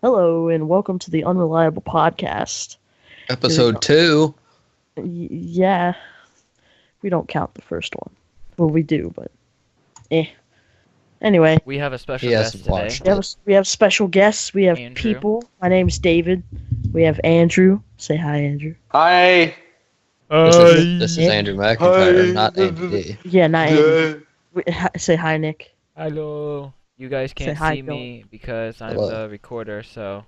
Hello, and welcome to the Unreliable podcast. Episode 2. Yeah, we don't count the first one. Well, we do, but eh. Anyway, We have a special He guest hasn't today. watched we have special guests. We have Andrew. people. My name's David. We have Andrew. Say hi, Andrew. Hi. This is Andrew McIntyre, Hi. not Andy D. Yeah, not Andrew. Say hi, Nick. Hello. You guys Say can't hi, see me because I'm Hello. the recorder, so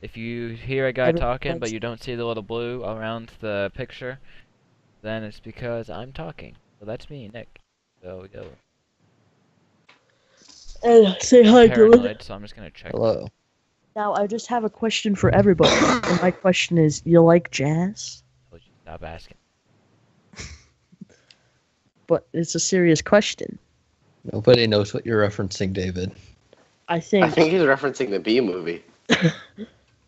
if you hear a guy Everyone talking but thanks. you don't see the little blue around the picture, then it's because I'm talking. So that's me, Nick. So yo, Say hi, I'm Dylan. paranoid, so I'm just gonna check. Hello. Now, I just have a question for everybody. And my question is, you like jazz? Told you to stop asking. But it's a serious question. Nobody knows what you're referencing, David. I I think think he's referencing the B movie.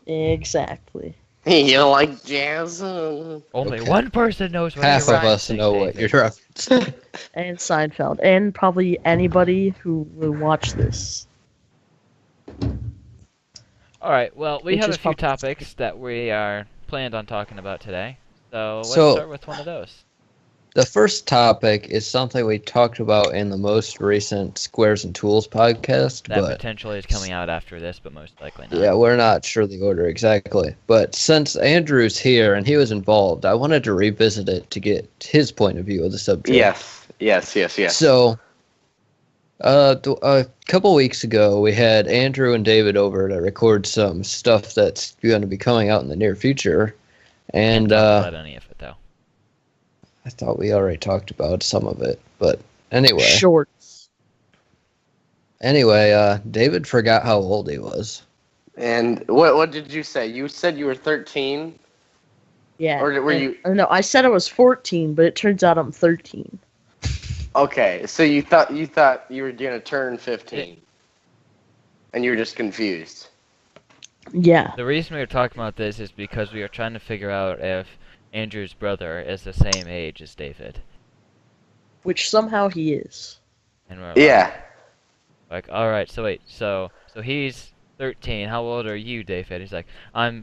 exactly. You like jazz? Only Okay. one person knows what Half you're of us referencing, know what David. you're referencing. And Seinfeld, and probably anybody who will watch this. All right. Well, we Which have is a few probably- topics that we are planned on talking about today. So let's So- start with one of those. The first topic is something we talked about in the most recent Squares and Tools podcast, That but potentially is coming out after this, but most likely not. yeah, we're not sure the order exactly. But since Andrew's here and he was involved, I wanted to revisit it to get his point of view of the subject. Yes. So, a couple weeks ago, we had Andrew and David over to record some stuff that's going to be coming out in the near future, and Can't talk about any of it though. I thought we already talked about some of it. But anyway, Shorts. David forgot how old he was. And what did you say? You said you were 13? Yeah. Or were and- you- No, I said I was 14, but it turns out I'm 13. Okay, so you thought you were gonna turn 15. And you were just confused. Yeah. The reason we were talking about this is because we are trying to figure out if Andrew's brother is the same age as David. Which somehow he is. And we're Yeah. like, all right, so wait, so he's 13. How old are you, David? He's like, I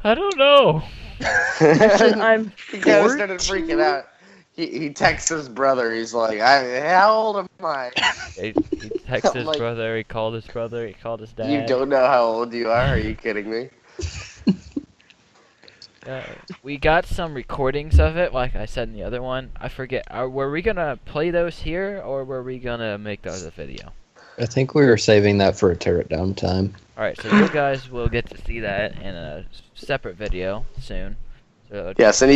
don't know. Actually, I'm He kind of started 14. freaking out. He texts his brother. He's like, how old am I? He texted his Like- brother. He called his brother. He called his dad. You don't know how old you are? Are you kidding me? We got some recordings of it, like I said in the other one. I forget. Were we gonna play those here, or were we gonna make those a video? I think we were saving that for a tear it down time. All right, so you guys will get to see that in a separate video soon. So Yes, and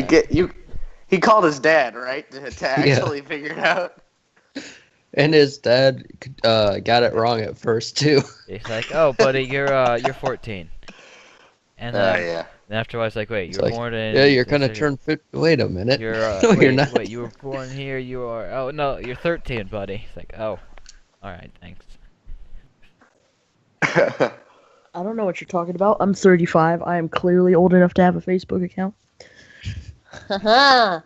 he called his dad, right, to actually figure it out. And his dad got it wrong at first too. He's like, "Oh, buddy, you're 14." And then Yeah. and after I was like, "Wait, you It's were like, born in?" Yeah, you're gonna so turn 50. Wait a minute. You're No, wait, you're not. Wait, you were born here. You are. Oh no, you're 13, buddy. It's like, oh, all right, thanks. I don't know what you're talking about. I'm 35. I am clearly old enough to have a Facebook account. Haha.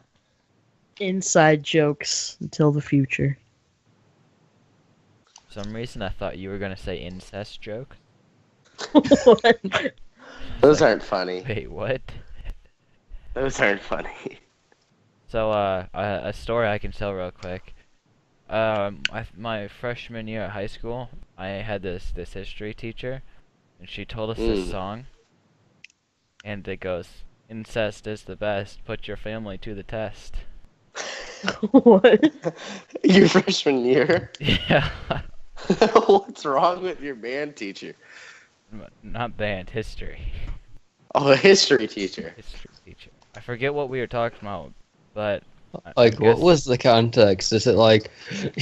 Inside jokes until the future. For some reason, I thought you were gonna say incest joke. Those aren't funny. Wait, what? Those aren't funny. So, a story I can tell real quick. My freshman year at high school, I had this history teacher, and she told us this Mm. song, and it goes, "Incest is the best. Put your family to the test." What? Your freshman year? Yeah, What's wrong with your band teacher? not band, history. Oh, a history teacher. History teacher. I forget what we were talking about, but Like, what was the context? Is it like,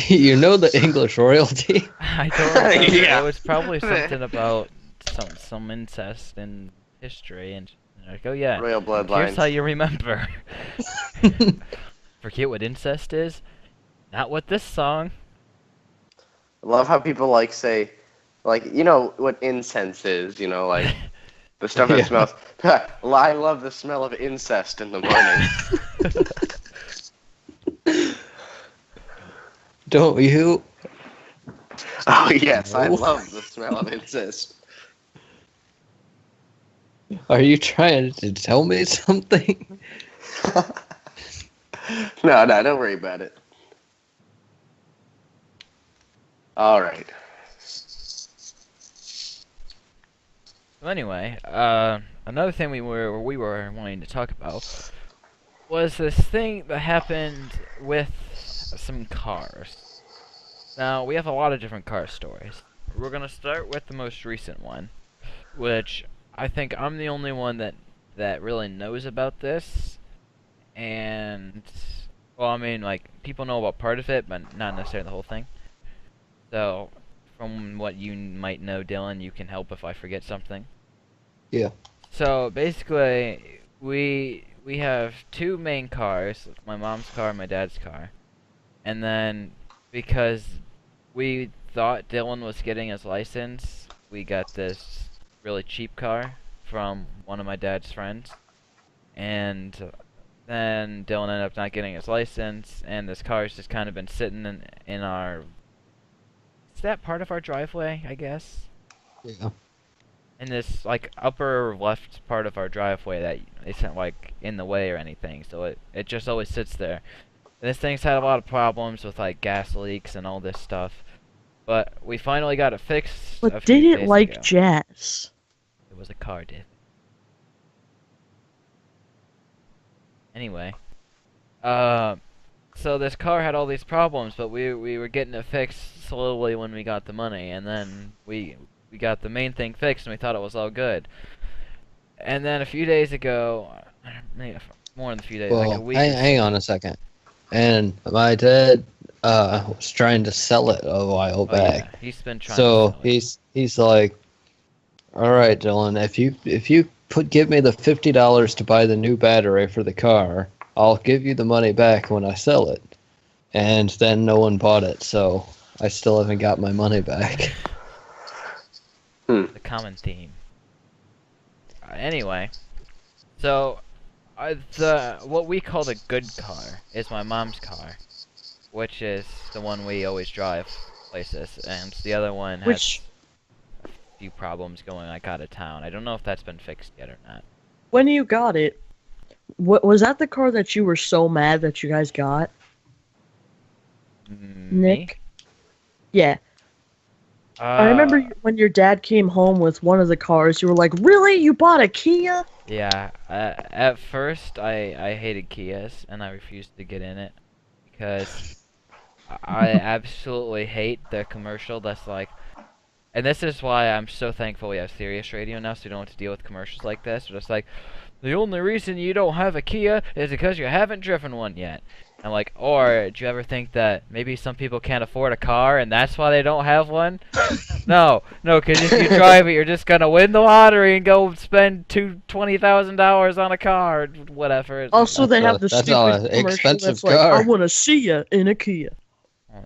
you know, the English royalty? I don't remember. Yeah. It was probably something about some incest in history, and like, oh yeah, Royal here's how bloodlines. you remember. Forget what incest is? Not what this song. I love how people say, you know what incense is, like the stuff that Yeah. smells. I love the smell of incest in the morning. Don't you? Oh yes, I No. love the smell of incest. Are you trying to tell me something? No, don't worry about it. All right. Well, anyway, another thing we were wanting to talk about was this thing that happened with some cars. Now, we have a lot of different car stories. We're gonna start with the most recent one, which I think I'm the only one that really knows about this. And well, I mean, like, people know about part of it, but not necessarily the whole thing. So, from what you might know, Dylan, you can help if I forget something. Yeah. So basically, we have two main cars, my mom's car and my dad's car. And then because we thought Dylan was getting his license, we got this really cheap car from one of my dad's friends. And then Dylan ended up not getting his license, and this car's just kind of been sitting in our... Is that part of our driveway, I guess? Yeah. In this like upper left part of our driveway that isn't like in the way or anything, so it just always sits there. And this thing's had a lot of problems with like gas leaks and all this stuff, but we finally got it fixed a But few did it days like ago. jazz? It was a car, did. Anyway, so this car had all these problems, but we were getting it fixed slowly when we got the money, and then we got the main thing fixed, and we thought it was all good. And then a few days ago, more than a few days, like a Well, week. hang on a second. And my dad was trying to sell it a while Oh back. yeah, he's been trying. So to sell it. he's like, all right, Dylan, if you give me the $50 to buy the new battery for the car, I'll give you the money back when I sell it. And then no one bought it, so I still haven't got my money back. The common theme. Anyway, so what we call the good car is my mom's car, which is the one we always drive places, and the other one has a few problems going like out of town. I don't know if that's been fixed yet or not. When you got it, was that the car that you were so mad that you guys got, Me? Nick? Yeah. I remember when your dad came home with one of the cars, you were like, really? You bought a Kia? Yeah, at first I hated Kias and I refused to get in it because I absolutely hate the commercial that's like, and this is why I'm so thankful we have Sirius Radio now so we don't have to deal with commercials like this. But it's like, the only reason you don't have a Kia is because you haven't driven one yet. I'm like, or do you ever think that maybe some people can't afford a car and that's why they don't have one? No, because if you drive it, you're just gonna win the lottery and go spend $20,000 on a car, or whatever. Also, they have the That's stupid an commercial expensive that's like, car. I want to see ya in a Kia.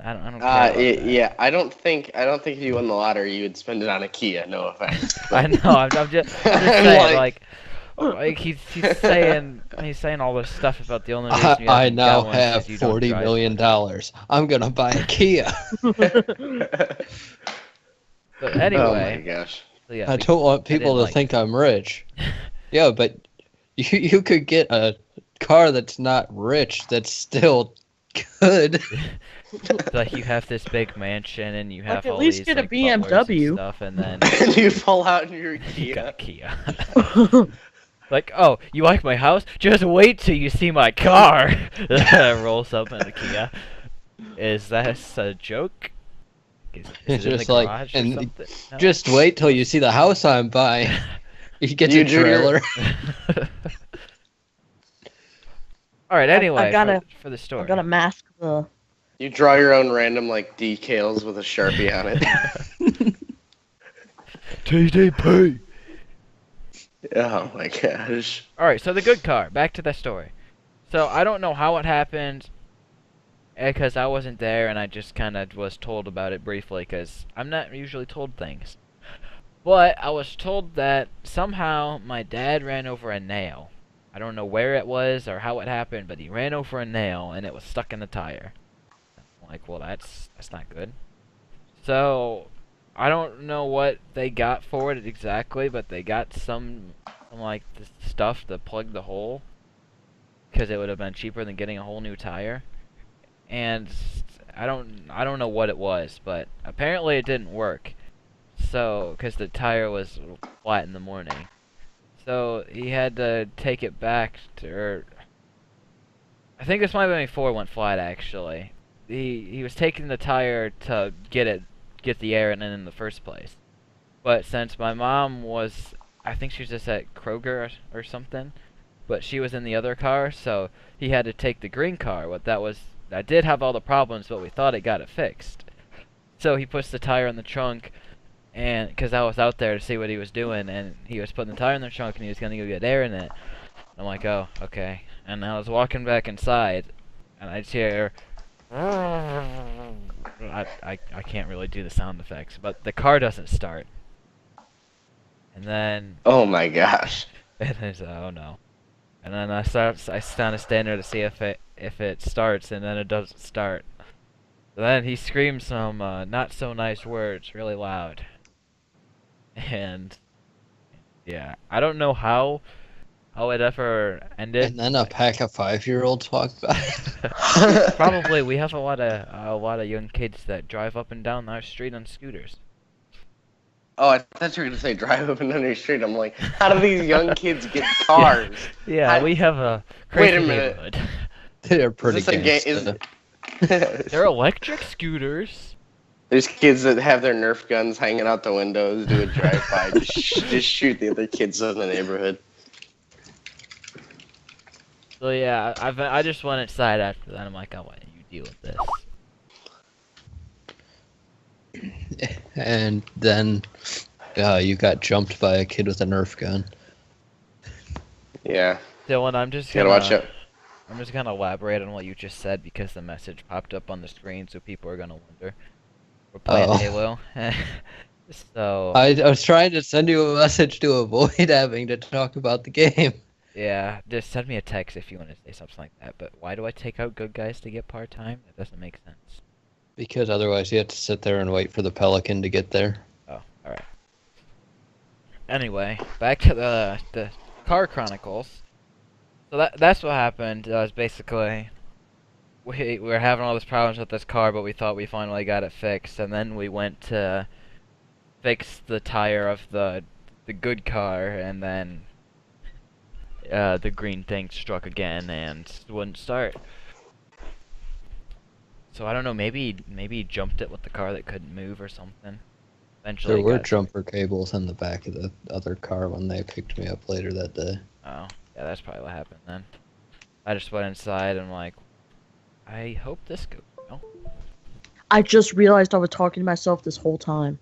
I don't care about that. Yeah, I don't think if you won the lottery, you would spend it on a Kia. No offense. I know. I'm just saying, like he's saying all this stuff about the only reason you I haven't now got one is have 'cause you don't $40 drive million. one. I'm gonna buy a Kia. But Oh my anyway, gosh. so yeah, I don't want people to like think I'm rich. Yeah, but you could get a car that's not rich that's still good. like you have this big mansion and you have Like, at all least these get a like butlers and BMW. stuff, and then And you pull out in your you got Kia. a Kia. Like, oh, you like my house? Just wait till you see my car. Rolls up in a Kia. Is that a joke? Is it in the Just like, garage or and something? No? just wait till you see the house I'm buying. You get You your do your- trailer. All right. Anyway, gotta- for the story. I gotta mask the... You draw your own random like decals with a Sharpie on it. TDP. Oh my gosh. All right. So the good car. Back to the story. So I don't know how it happened, because I wasn't there and I just kind of was told about it briefly because I'm not usually told things. But I was told that somehow my dad ran over a nail. I don't know where it was or how it happened, but he ran over a nail and it was stuck in the tire. I'm like, well, that's not good. So, I don't know what they got for it exactly, but they got some like this stuff to plug the hole, because it would have been cheaper than getting a whole new tire. And I don't know what it was, but apparently it didn't work. So, because the tire was flat in the morning, so he had to take it back to. Or, I think this might have been before it went flat. Actually, he was taking the tire to get the air in the first place. But since my mom was, I think she was just at Kroger or something, but she was in the other car, so he had to take the green car. That did have all the problems, but we thought it got it fixed. So he puts the tire in the trunk, and because I was out there to see what he was doing, and he was putting the tire in the trunk, and he was gonna go get air in it. I'm like, oh, okay. And I was walking back inside, and I just hear. I can't really do the sound effects, but the car doesn't start. And then. Oh my gosh. And I said, oh no. And then I kind of stand there to see if it starts, and then it doesn't start. So then he screams some not so nice words really loud. And yeah, I don't know how it ever ended. And then a pack of 5-year-olds walked by. Probably we have a lot of young kids that drive up and down our street on scooters. Oh, I thought you were gonna say drive up and down your street. I'm like, how do these young kids get cars? Yeah, we have a crazy Wait a minute. neighborhood. They're pretty Is this a gangsta. They're electric scooters. There's kids that have their Nerf guns hanging out the windows, do a drive-by, just shoot the other kids in the neighborhood. So yeah, I just went inside after that. I'm like, oh, why don't you deal with this? And then you got jumped by a kid with a Nerf gun. Yeah. Dylan, I'm just You gotta watch out. I'm just gonna elaborate on what you just said because the message popped up on the screen, so people are gonna wonder. We're playing Halo. So I was trying to send you a message to avoid having to talk about the game. yeah, just send me a text if you want to say something like that. But why do I take out good guys to get part-time? That doesn't make sense. Because otherwise you have to sit there and wait for the Pelican to get there. Oh, alright. Anyway, back to the car chronicles. So that's what happened. Was basically we were having all these problems with this car, but we thought we finally got it fixed, and then we went to fix the tire of the good car, and then the green thing struck again and wouldn't start. So I don't know, maybe he jumped it with the car that couldn't move or something. Eventually There were jumper cables in the back of the other car when they picked me up later that day. Oh, yeah, that's probably what happened then. I just went inside and I'm like, I hope this goes well. I just realized I was talking to myself this whole time.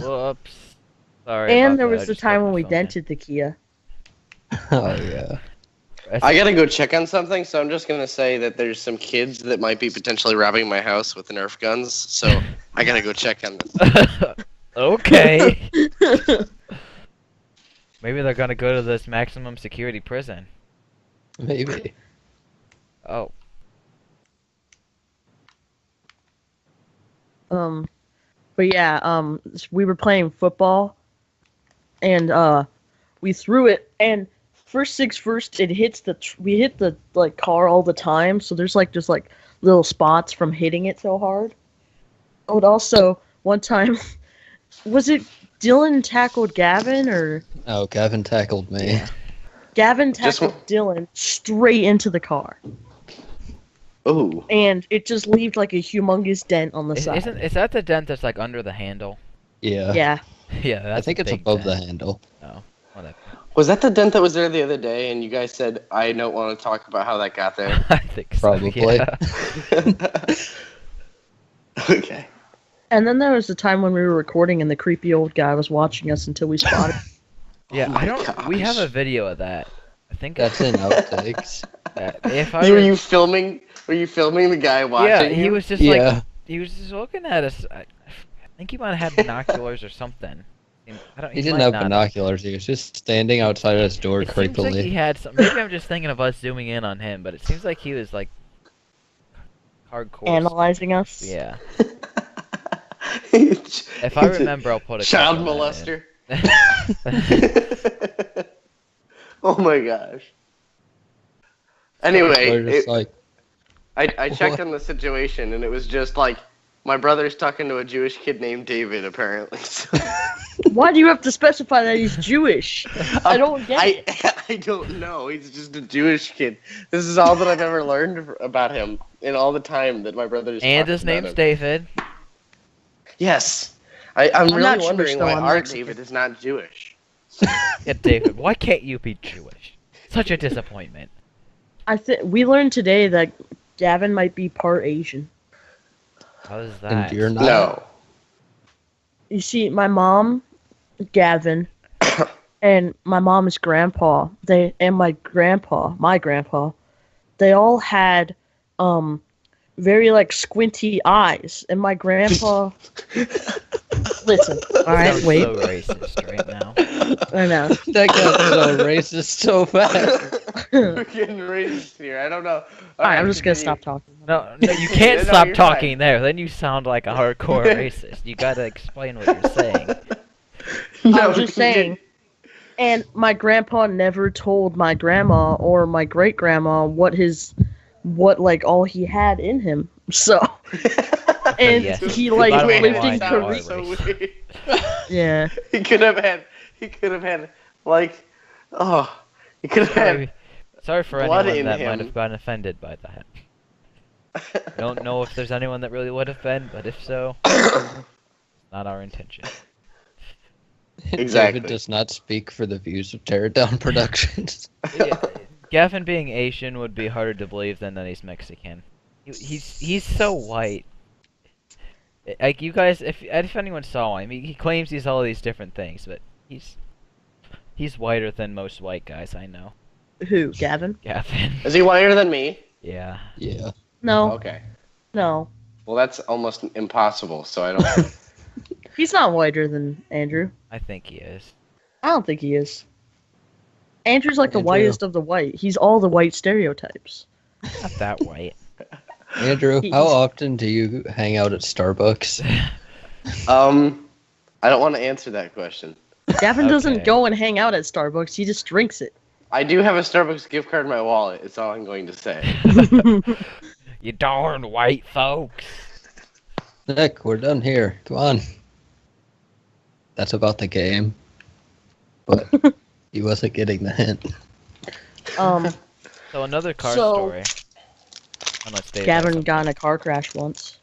Whoops. Sorry. And about there that, was I the just time broke when my we phone dented the Kia. Oh yeah. I gotta go check on something, so I'm just gonna say that there's some kids that might be potentially robbing my house with Nerf guns, so I gotta go check on this. Okay. Maybe they're gonna go to this maximum security prison. Maybe. Oh. But yeah, we were playing football, and we threw it, and first it hits we hit the like car all the time, so there's like just like little spots from hitting it so hard. Oh, and also one time, was it Dylan tackled Gavin or? Oh, Gavin tackled me. Yeah. Gavin tackled Dylan straight into the car. Ooh. And it just left like a humongous dent on the side. Is that the dent that's like under the handle? Yeah. Yeah. Yeah, that's I think a it's big above dent. the handle. Oh, whatever. Was that the dent that was there the other day, and you guys said, I don't want to talk about how that got there? I think so. Probably. Yeah. Okay. And then there was the time when we were recording and the creepy old guy was watching us until we spotted. Yeah, Oh my I don't. We have gosh. a video of that. I think That's in outtakes. if I Were you filming? Were you filming the guy watching? yeah, he you? was just Yeah. like he was just looking at us. I think he might have had binoculars or something. He didn't have binoculars. He was just standing outside his door It seems like he creepily. had some. Maybe I'm just thinking of us zooming in on him, but it seems like he was like hardcore. Analyzing us. Yeah. If I remember, I'll put a child clip of that molester. Oh my gosh. Anyway, We're just like, I checked on the situation, and it was just like my brother's talking to a Jewish kid named David, apparently. So. Why do you have to specify that he's Jewish? I don't get it. I don't know. He's just a Jewish kid. This is all that I've ever learned about him in all the time that my brother's And talked his about name's him. David. Yes. I'm not really Jewish, wondering though, why I'm our Mexican. David is not Jewish. Yeah, David, why can't you be Jewish? Such a disappointment. I think we learned today that Gavin might be part Asian. How is that? and you're not. No. You see, my mom, Gavin, and my mom's grandpa, my grandpa, they all had very like squinty eyes, and my grandpa. Listen, all right, Sounds wait. so racist right now. I know. That got so racist so fast. We're getting racist here. I don't know. All right, I'm just gonna continue. stop talking. No, you can't No, stop you're talking fine. there. Then you sound like a hardcore racist. You gotta explain what you're saying. I was just saying. And my grandpa never told my grandma or my great grandma what like all he had in him. So, and Yes. he like Bottom Wait, lived line, in that you Korea. are was so racist. weird. Yeah. He could have had he could have had Sorry for blood anyone in that him. might have gotten offended by that. I don't know if there's anyone that really would have been, but if so, not our intention. Exactly. David does not speak for the views of Tear It Down Productions. Yeah, Gavin being Asian would be harder to believe than that he's Mexican. He's so white. Like you guys, if anyone saw him, he claims he's all these different things, but he's whiter than most white guys I know. Who? Gavin? Gavin. Is he whiter than me? Yeah. Yeah. No. Okay. No. Well, that's almost impossible. So I don't. He's not whiter than Andrew. I think he is. I don't think he is. Andrew's like the Andrew. whitest of the white. He's all the white stereotypes. Not that white. Andrew, He's- how often do you hang out at Starbucks? I don't want to answer that question. Gavin Okay. doesn't go and hang out at Starbucks. He just drinks it. I do have a Starbucks gift card in my wallet. It's all I'm going to say. You darn white folks. Nick, we're done here. Come on. That's about the game. But he wasn't getting the hint. So another car So- story. Unless Dave has Gavin something. got in a car crash once.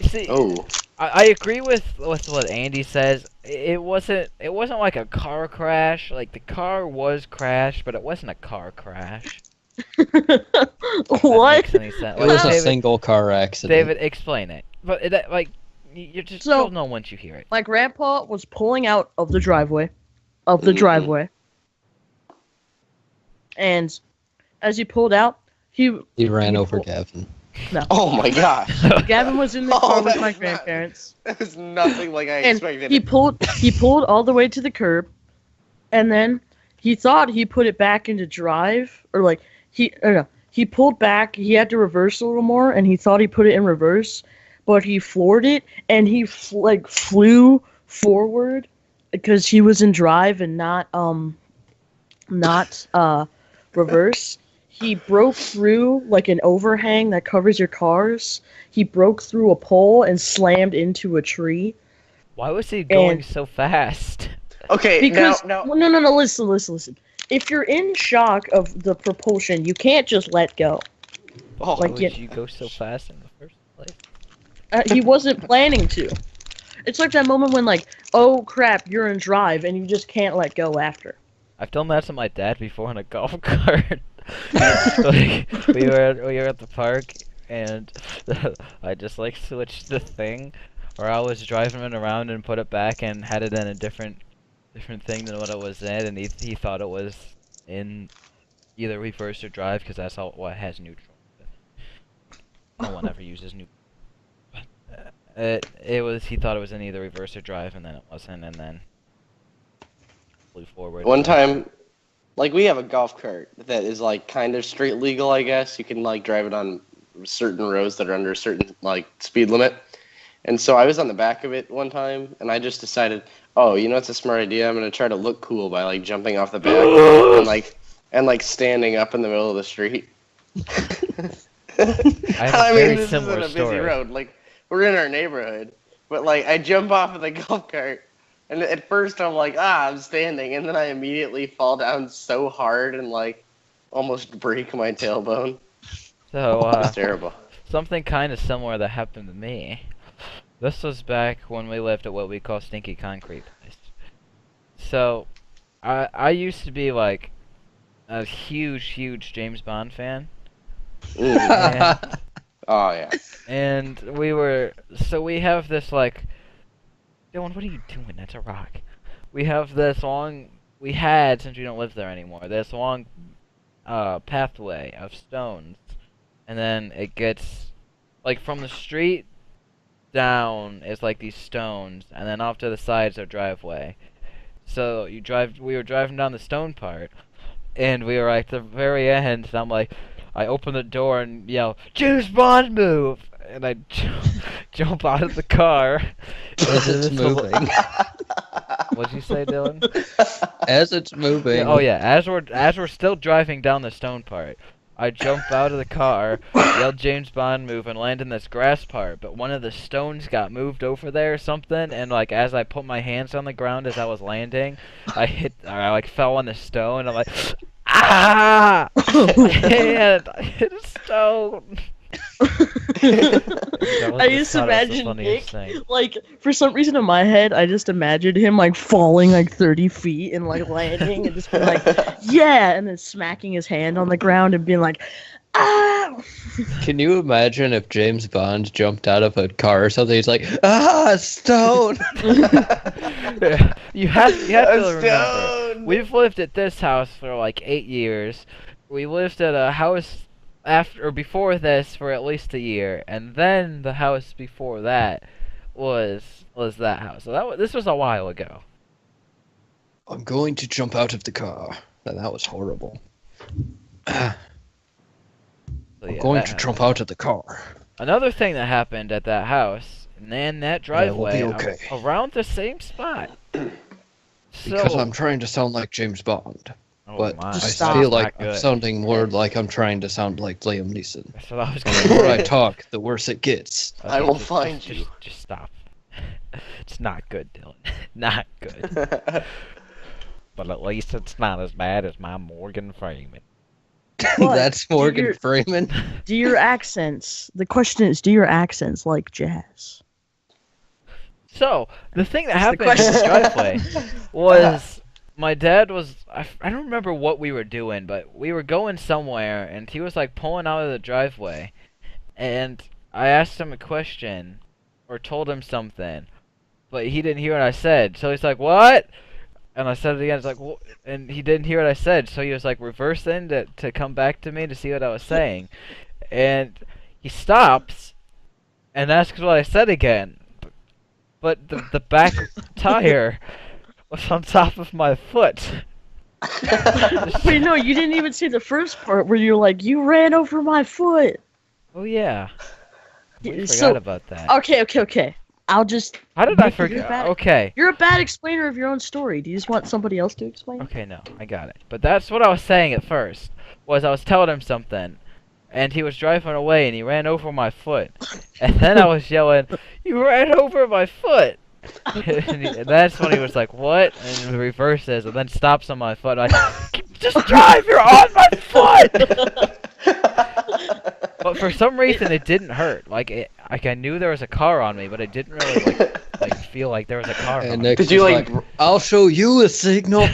See, Oh. I agree with what Andy says. It wasn't like a car crash. Like the car was crashed, but it wasn't a car crash. If that What? makes any sense. It was a David, single car accident. David, explain it. But you just So- you'll know once you hear it. My grandpa was pulling out of the driveway. And as he pulled out, He ran You over pull- Gavin. Oh my gosh. Gavin was in the Oh, car with that's my not- grandparents. That was nothing like I And expected. he pulled all the way to the curb, and then he thought he put it back into drive, or like he pulled back. He had to reverse a little more, and he thought he put it in reverse, but he floored it, and he flew forward because he was in drive and not reverse. He broke through like an overhang that covers your cars. He broke through a pole and slammed into a tree. Why was he going And- so fast? Okay, Because now well, no, listen. If you're in shock of the propulsion, you can't just let go. Oh, Why like, would you go so fast in the first place? He wasn't planning to. It's like that moment when like, oh crap, you're in drive and you just can't let go after. I've done that to my dad before in a golf cart. Like, we were at the park and I just like switched the thing, or I was driving it around and put it back and had it in a different thing than what it was in, and he thought it was in either reverse or drive because that's what has neutral. No one ever uses neutral. He thought it was in either reverse or drive, and then it wasn't, and then flew forward. One time, like, we have a golf cart that is like kind of street legal, I guess. You can like drive it on certain roads that are under a certain like speed limit. And so I was on the back of it one time, and I just decided, oh, you know what's a smart idea? I'm gonna try to look cool by like jumping off the back and like standing up in the middle of the street. I have a very this similar isn't a busy story. road. Like we're in our neighborhood, but like I jump off of the golf cart, and at first I'm like, I'm standing, and then I immediately fall down so hard and like almost break my tailbone. So, It's terrible. something kind of similar that happened to me. This was back when we lived at what we call Stinky Concrete Place. So, I used to be like a huge James Bond fan. And, Oh yeah. and we have this like, Dylan, what are you doing? That's a rock. We had, since we don't live there anymore, this long pathway of stones. And then it gets, like, from the street down is like these stones, and then off to the sides are driveway. So we were driving down the stone part, and we were at the very end, and I open the door and yell, "James Bond move!" And I jump out of the car. As it's moving. What'd you say, Dylan? As it's moving. Yeah, oh yeah, as we're still driving down the stone part, I jump out of the car, yell James Bond move, and land in this grass part, but one of the stones got moved over there or something, and like as I put my hands on the ground as I was landing, I like fell on the stone, and I'm like, ah! And I hit a stone. I used to imagine Nick, like, for some reason in my head, I just imagined him, like, falling, like, 30 feet and, like, landing and just being like, yeah, and then smacking his hand on the ground and being like, ah! Can you imagine if James Bond jumped out of a car or something? He's like, stone! You have to remember, Stone! we've lived at this house for, like, 8 years. We lived at a house before this for at least a year, and then the house before that was that house. So this was a while ago. I'm going to jump out of the car. And that was horrible. So, I'm yeah, going that to happened. jump out of the car. Another thing that happened at that house, and then that driveway, will be okay. around the same spot. Because I'm trying to sound like James Bond. Oh But my. I Just stop. feel like Not I'm good. sounding more like I'm trying to sound like Liam Neeson. That's what I was The gonna more I say. talk, the worse it gets. I will find you. Just stop. It's not good, Dylan. Not good. But at least it's not as bad as my Morgan Freeman. What? That's Morgan You're- Freeman. Do your accents, the question is, do your accents like jazz? So, the thing that That's the happened in the question. driveway was my dad was, I don't remember what we were doing, but we were going somewhere, and he was like pulling out of the driveway, and I asked him a question, or told him something, but he didn't hear what I said, so he's like, "What?" And I said it again, it's like, "Wh-" and he didn't hear what I said, so he was like reversing to come back to me to see what I was saying, and he stops, and asks what I said again, but the back tire was on top of my foot. Wait, no, you didn't even say the first part where you're like, you ran over my foot. Oh yeah, we So- forgot about that. Okay. I'll just. How did I Nick, you're forget? bad- Okay. You're a bad explainer of your own story. Do you just want somebody else to explain? Okay, no, I got it. But that's what I was saying at first. Was I was telling him something, and he was driving away, and he ran over my foot, and then I was yelling, "You ran over my foot!" And that's when he was like, "What?" And reverses, and then stops on my foot. I'm like, "Just drive! You're on my foot!" But for some reason, it didn't hurt. Like I knew there was a car on me, but it didn't really like feel like there was a car on And me. Nick Did you was like? I'll show you a signal.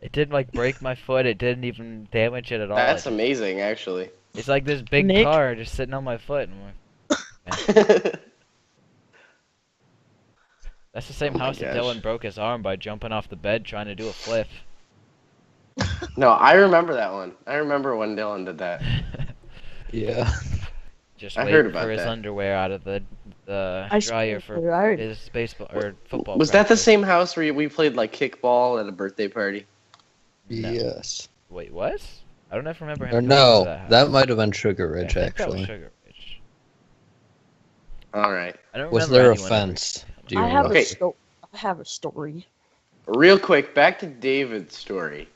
It didn't like break my foot. It didn't even damage it at all. That's amazing, actually. It's like this big Nick? car just sitting on my foot. And that's the same Oh my house that gosh. Dylan broke his arm by jumping off the bed trying to do a flip. No, I remember that one. I remember when Dylan did that. Yeah. Just I wait heard about for his that. underwear out of the I dryer for I, his baseball or football. Was that the practice. same house where we played like kickball at a birthday party? No. Yes. Wait, what? I don't ever remember him. Or coming no, to that house. that might have been Sugar I Ridge think that was actually. Sugar Ridge. All right. I don't Was remember there a anyone ever. fence? Do you I have remember? Okay. I have a story. Real quick, back to David's story.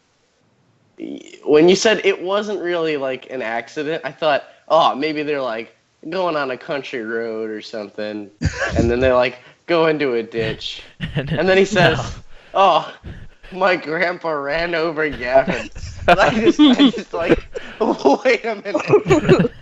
When you said it wasn't really like an accident, I thought, oh, maybe they're like going on a country road or something, and then they like go into a ditch, and then he says, No. "Oh, my grandpa ran over Gavin." And I just like, wait a minute.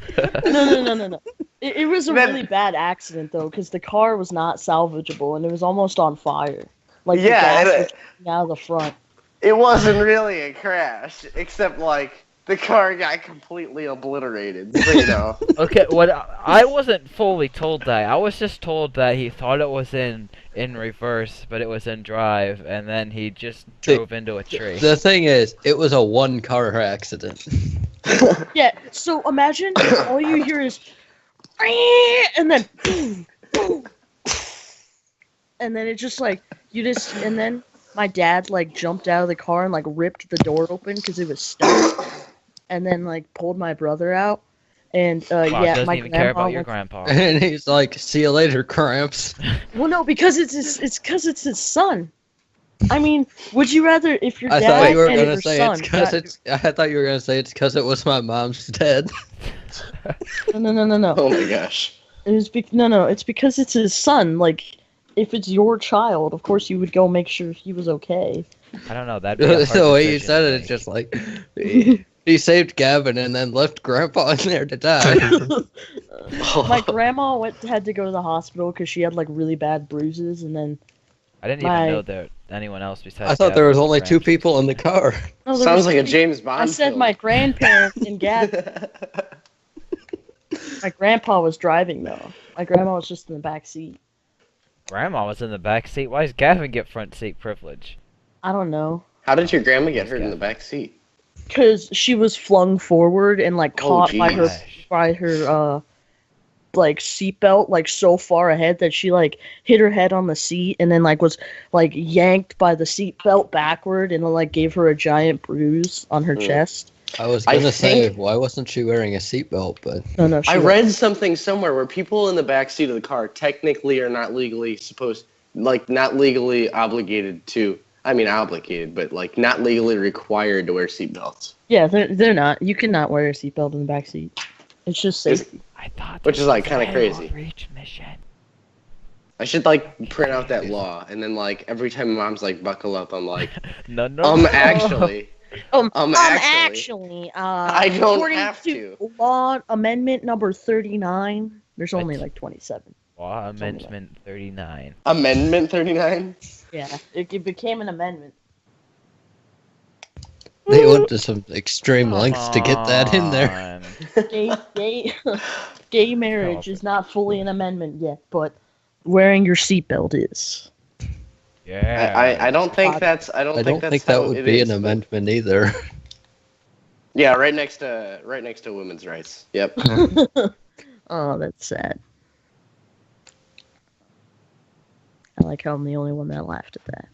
No. It was a Then- really bad accident though, because the car was not salvageable and it was almost on fire. Like the Yeah, gas it- was coming out of the front. It wasn't really a crash, except like the car got completely obliterated. So, you know. Okay, what I wasn't fully told that. I was just told that he thought it was in reverse, but it was in drive, and then he just drove into a tree. The thing is, it was a one-car accident. Yeah, so imagine all you hear is and then boom, boom, and then it just like and then my dad like jumped out of the car and like ripped the door open because it was stuck, and then like pulled my brother out, and Wow, yeah, doesn't my even care about your went- grandpa. And he's like, "See you later, Cramps." Well, no, because it's his son. I mean, would you rather if your I dad thought you were and gonna your say son it's because got- it's. I thought you were gonna say it's because it was my mom's dead. No. Oh my gosh. It was no. It's because it's his son. Like, if it's your child, of course you would go make sure he was okay. I don't know. That'd be a hard The way you decision said to it, it's make. just like he saved Gavin and then left Grandpa in there to die. My grandma had to go to the hospital because she had like really bad bruises, and then I didn't my- even know there anyone else besides. I thought there was Gavin only two Cramps. people in the car. no, there Sounds was like a three- James Bond. I said film. my grandparents and Gavin. My grandpa was driving though. My grandma was just in the back seat. Grandma was in the back seat. Why does Gavin get front seat privilege? I don't know. How did your grandma get hurt in the back seat? Because she was flung forward and like Oh, caught by her Gosh. like seatbelt like so far ahead that she like hit her head on the seat and then like was like yanked by the seatbelt backward and like gave her a giant bruise on her Mm. chest. I was I gonna say, think- why wasn't she wearing a seatbelt? But No, she I was- read something somewhere where people in the back seat of the car technically are not legally not legally obligated to. I mean, obligated, but like not legally required to wear seatbelts. Yeah, they're not. You cannot wear a seatbelt in the back seat. It's just safety. I thought. Which this is, like, was kinda a crazy. outreach mission. I should like print out that law, and then like every time my mom's like, "Buckle up," I'm like, No. actually, Actually, I don't according have to. Law Amendment number 39, there's only What? like 27. Law Amendment 39. Amendment 39. Yeah, it became an amendment. they went to some extreme lengths to get that in there. Come Gay marriage is not fully an amendment yet, but wearing your seatbelt is. on. Yeah. I don't think that's I don't that's think that how would it be is, an but- amendment either. Yeah, right next to women's rights. Yep. Oh, that's sad. I like how I'm the only one that laughed at that.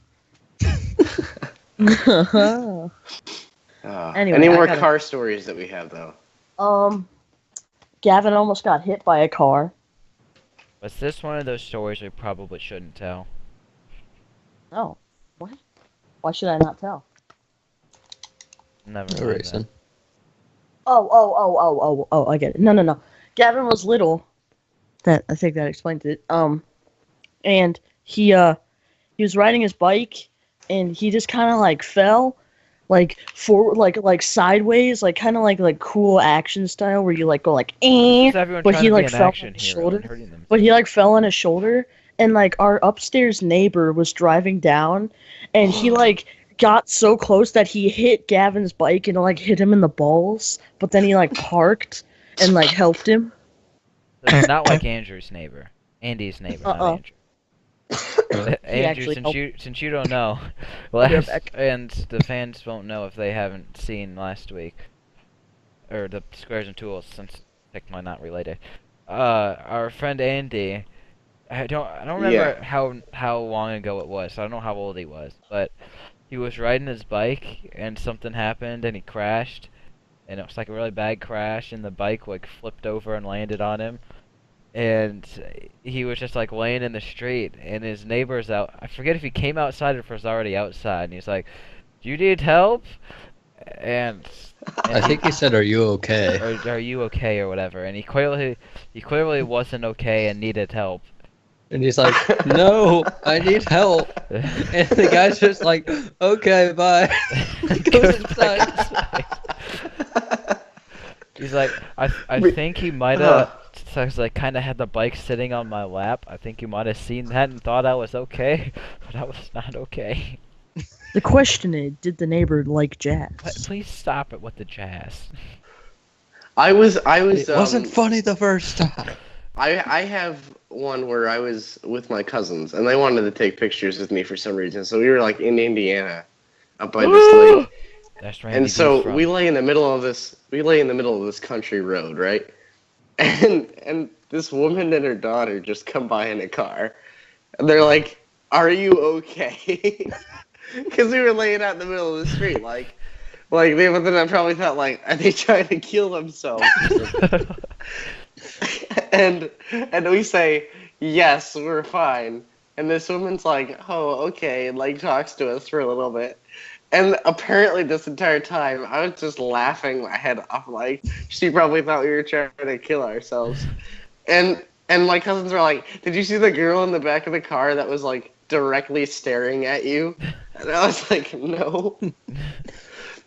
Anyway, any I more gotta- car stories that we have though? Gavin almost got hit by a car. Was this one of those stories we probably shouldn't tell? Oh, what? Why should I not tell? Never No mind reason. Oh, I get it. No. Gavin was little. I think that explains it. And he was riding his bike and he just kind of like fell like forward, like sideways, like kind of like cool action style where you like go like Is everyone but trying he to be like an fell on action his hero shoulder. and hurting them? But he like fell on his shoulder and like our upstairs neighbor was driving down and he like got so close that he hit Gavin's bike and like hit him in the balls, but then he like parked and like helped him. It's not like Andrew's neighbor. Andy's neighbor, not Uh-uh. Andrew. He Andrew, actually since you don't know, right back. and the fans won't know if they haven't seen last week, or the Squares and Tools, since technically not related. Our friend Andy, I don't remember how long ago it was. So I don't know how old he was, but he was riding his bike and something happened and he crashed, and it was like a really bad crash and the bike like flipped over and landed on him. and he was just like laying in the street, and his neighbor's out. I forget if he came outside or if he was already outside, and he's like, "Do you need help?" And I think he said, "Are you okay?" or are you okay or whatever, and he clearly wasn't okay and needed help. And he's like, "No, I need help." And the guy's just like, "Okay, bye." He goes inside. He's like, I think he might have. So I was like, kind of had the bike sitting on my lap. I think he might have seen that and thought I was okay, but I was not okay. The question is, did the neighbor like jazz? Please stop it with the jazz. I was. It wasn't funny the first time. I have one where I was with my cousins and they wanted to take pictures with me for some reason. So we were like in Indiana, up by this lake, That's Randy and so D's we lay in the middle of this. We lay in the middle of this country road, right? And this woman and her daughter just come by in a car, and they're like, "Are you okay?" Because we were laying out in the middle of the street, like they. But then I probably thought, like, are they trying to kill themselves? and we say, yes, we're fine. And this woman's like, oh, okay, and like talks to us for a little bit. And apparently this entire time I was just laughing my head off, like she probably thought we were trying to kill ourselves. And my cousins were like, did you see the girl in the back of the car that was like directly staring at you? And I was like, no.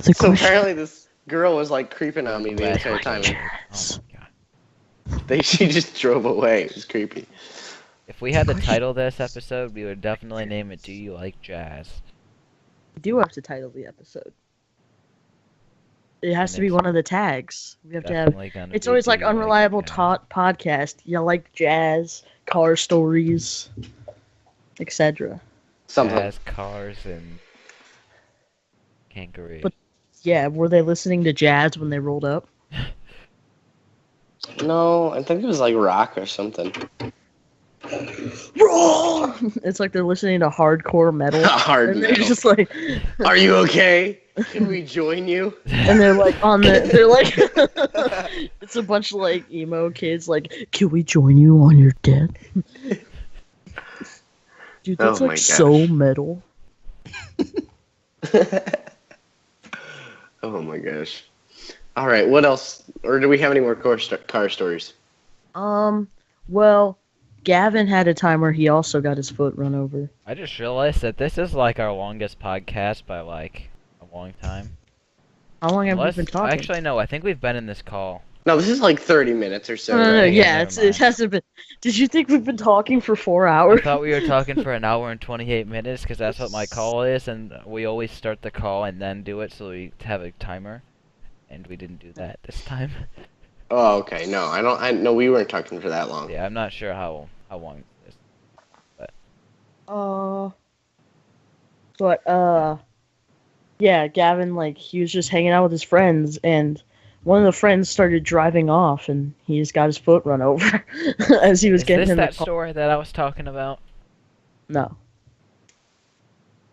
So apparently this girl was like creeping on me the entire time. Oh my god. She just drove away. It was creepy. If we had to title this episode, we would definitely name it "Do You Like Jazz?" We do have to title the episode. It has to be one of the tags. We have to have. It's always like Unreliable podcast. You like jazz, car stories, etc. Something. Jazz, cars, and kangaroos. But yeah, were they listening to jazz when they rolled up? No, I think it was like rock or something. Roll! It's like they're listening to hardcore metal. Hard and they're metal. just like, are you okay? Can we join you? and they're like on the, they're like, it's a bunch of like emo kids like, can we join you on your death? Dude, that's Oh my like so metal. Oh my gosh. All right, what else? Or do we have any more car stories? Well, Gavin had a time where he also got his foot run over. I just realized that this is like our longest podcast by like a long time. How long have we been talking? Actually, no. I think we've been in this call. No, this is like 30 minutes or so. No, right? yeah, never it mind. hasn't been. Did you think we've been talking for 4 I hours? thought we were talking for an hour and 28 minutes because that's what my call is, and we always start the call and then do it so we have a timer, and we didn't do that this time. Oh, okay. No, no, we weren't talking for that long. Yeah, I'm not sure how long this is. Yeah, Gavin, like, he was just hanging out with his friends, and one of the friends started driving off, and he just got his foot run over as he was Is getting this in that the car. story that I was talking about? No.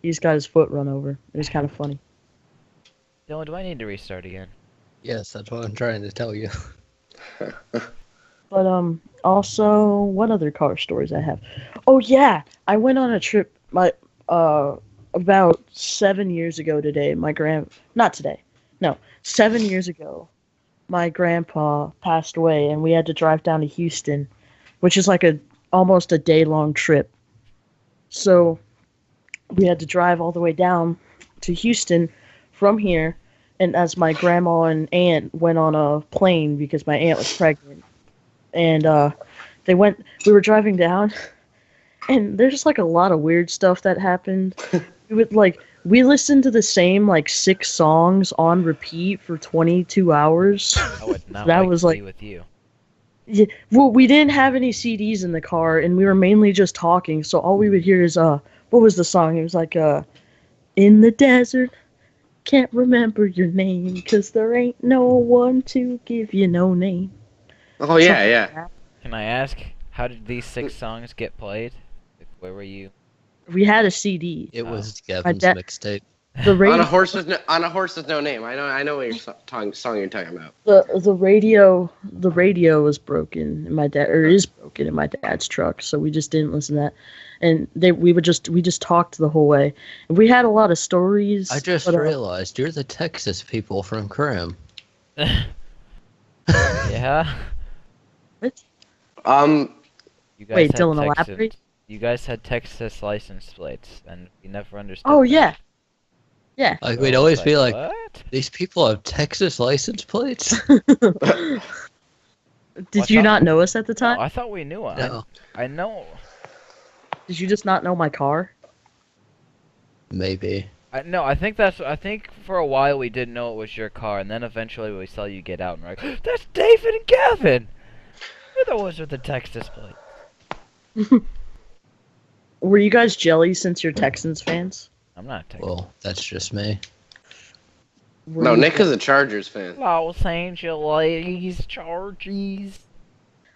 He just got his foot run over. It was kind of funny. Dylan, do I need to restart again? Yes, that's what I'm trying to tell you. But, also, what other car stories I have? Oh, yeah! I went on a trip, about 7 years ago today. Not today. No, 7 years ago. My grandpa passed away, and we had to drive down to Houston, which is like almost a day-long trip. So, we had to drive all the way down to Houston from here, and as my grandma and aunt went on a plane because my aunt was pregnant. And we were driving down, and there's just like a lot of weird stuff that happened. We listened to the same like 6 songs on repeat for 22 hours. I would not That like was to like- be with you. Yeah, well, we didn't have any CDs in the car, and we were mainly just talking. So all we would hear is what was the song? It was like in the desert, can't remember your name, 'cause there ain't no one to give you no name. Oh, yeah, yeah. Can I ask, how did these 6 songs get played? Where were you? We had a CD. It was Gavin's dad- mixtape. The On radio, a horse with no name. I know what song you're talking about. the radio was broken in my dad, or is broken in my dad's truck, so we just didn't listen to that. And we just talked the whole way. And we had a lot of stories. I just but, realized you're the Texas people from Crim. Yeah. what? You guys Wait, had Dylan, Texas, elaborate. You guys had Texas license plates, and we never understood. Oh that. yeah, yeah. Like, So we'd it's always be like, what? these people have Texas license plates? Did you not know us at the No, time? I thought we knew it. No. I know. Did you just not know my car? Maybe. No, I think for a while we didn't know it was your car, and then eventually we saw you get out, and we're like, that's David and Gavin! They're the ones with the Texas plate. Were you guys jelly since you're Texans fans? I'm not a Texas. Well, that's just me. Were No, you- Nick is a Chargers fan. Los Angeles Chargers.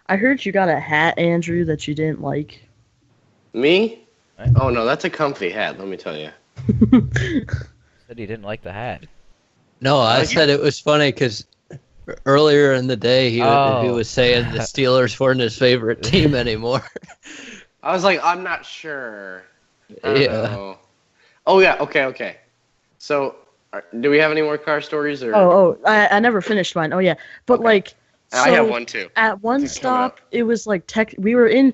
I heard you got a hat, Andrew, that you didn't like. Me? What? Oh no, that's a comfy hat. Let me tell you. Said he didn't like the hat. No, I said it was funny because earlier in the day he Oh. was saying the Steelers weren't his favorite team anymore. I was like, I'm not sure. I don't Yeah. know. Oh yeah. Okay. So, do we have any more car stories or? I never finished mine. Oh yeah, but Okay. like, so I have one too. at one Coming stop, up. it was like we were in.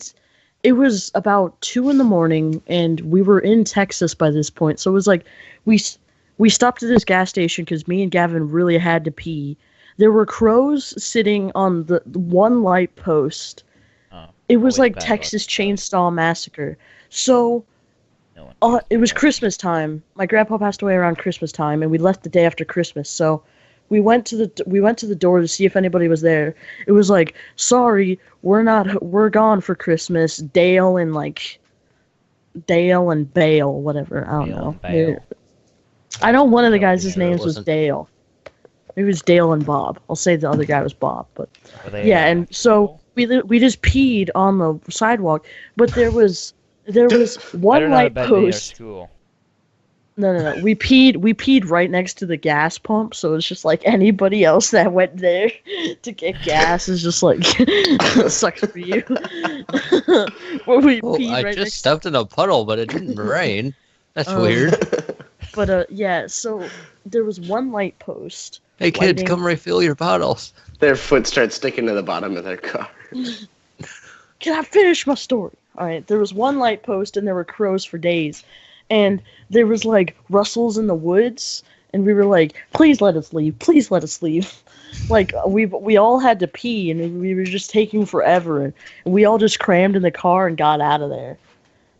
It was about 2 a.m, and we were in Texas by this point. So it was like we stopped at this gas station because me and Gavin really had to pee. There were crows sitting on the one light post. Oh, It was always like bad luck. Texas Chainsaw Massacre. So No one it was Christmas time. My grandpa passed away around Christmas time, and we left the day after Christmas. So we went to the door to see if anybody was there. It was like, sorry, we're gone for Christmas. Dale and Bale, whatever. I don't Dale know. and Bale. I know one of the guys' Yeah, names it was wasn't. Dale. It was Dale and Bob. I'll say the other guy was Bob, but Were they, yeah. And so we just peed on the sidewalk, but there was Better one not light have been near post. school. No. We peed right next to the gas pump, so it's just like anybody else that went there to get gas is just like sucks for you. Where we Oh, peed I right just next. stepped in a puddle, but it didn't rain. That's Um, weird. But yeah, so there was one light post. Hey kids, lighting- come refill your bottles. Their foot starts sticking to the bottom of their car. Can I finish my story? All right, there was one light post, and there were crows for days, and there was like rustles in the woods, and we were like, please let us leave, please let us leave. Like we all had to pee, and we were just taking forever, and we all just crammed in the car and got out of there.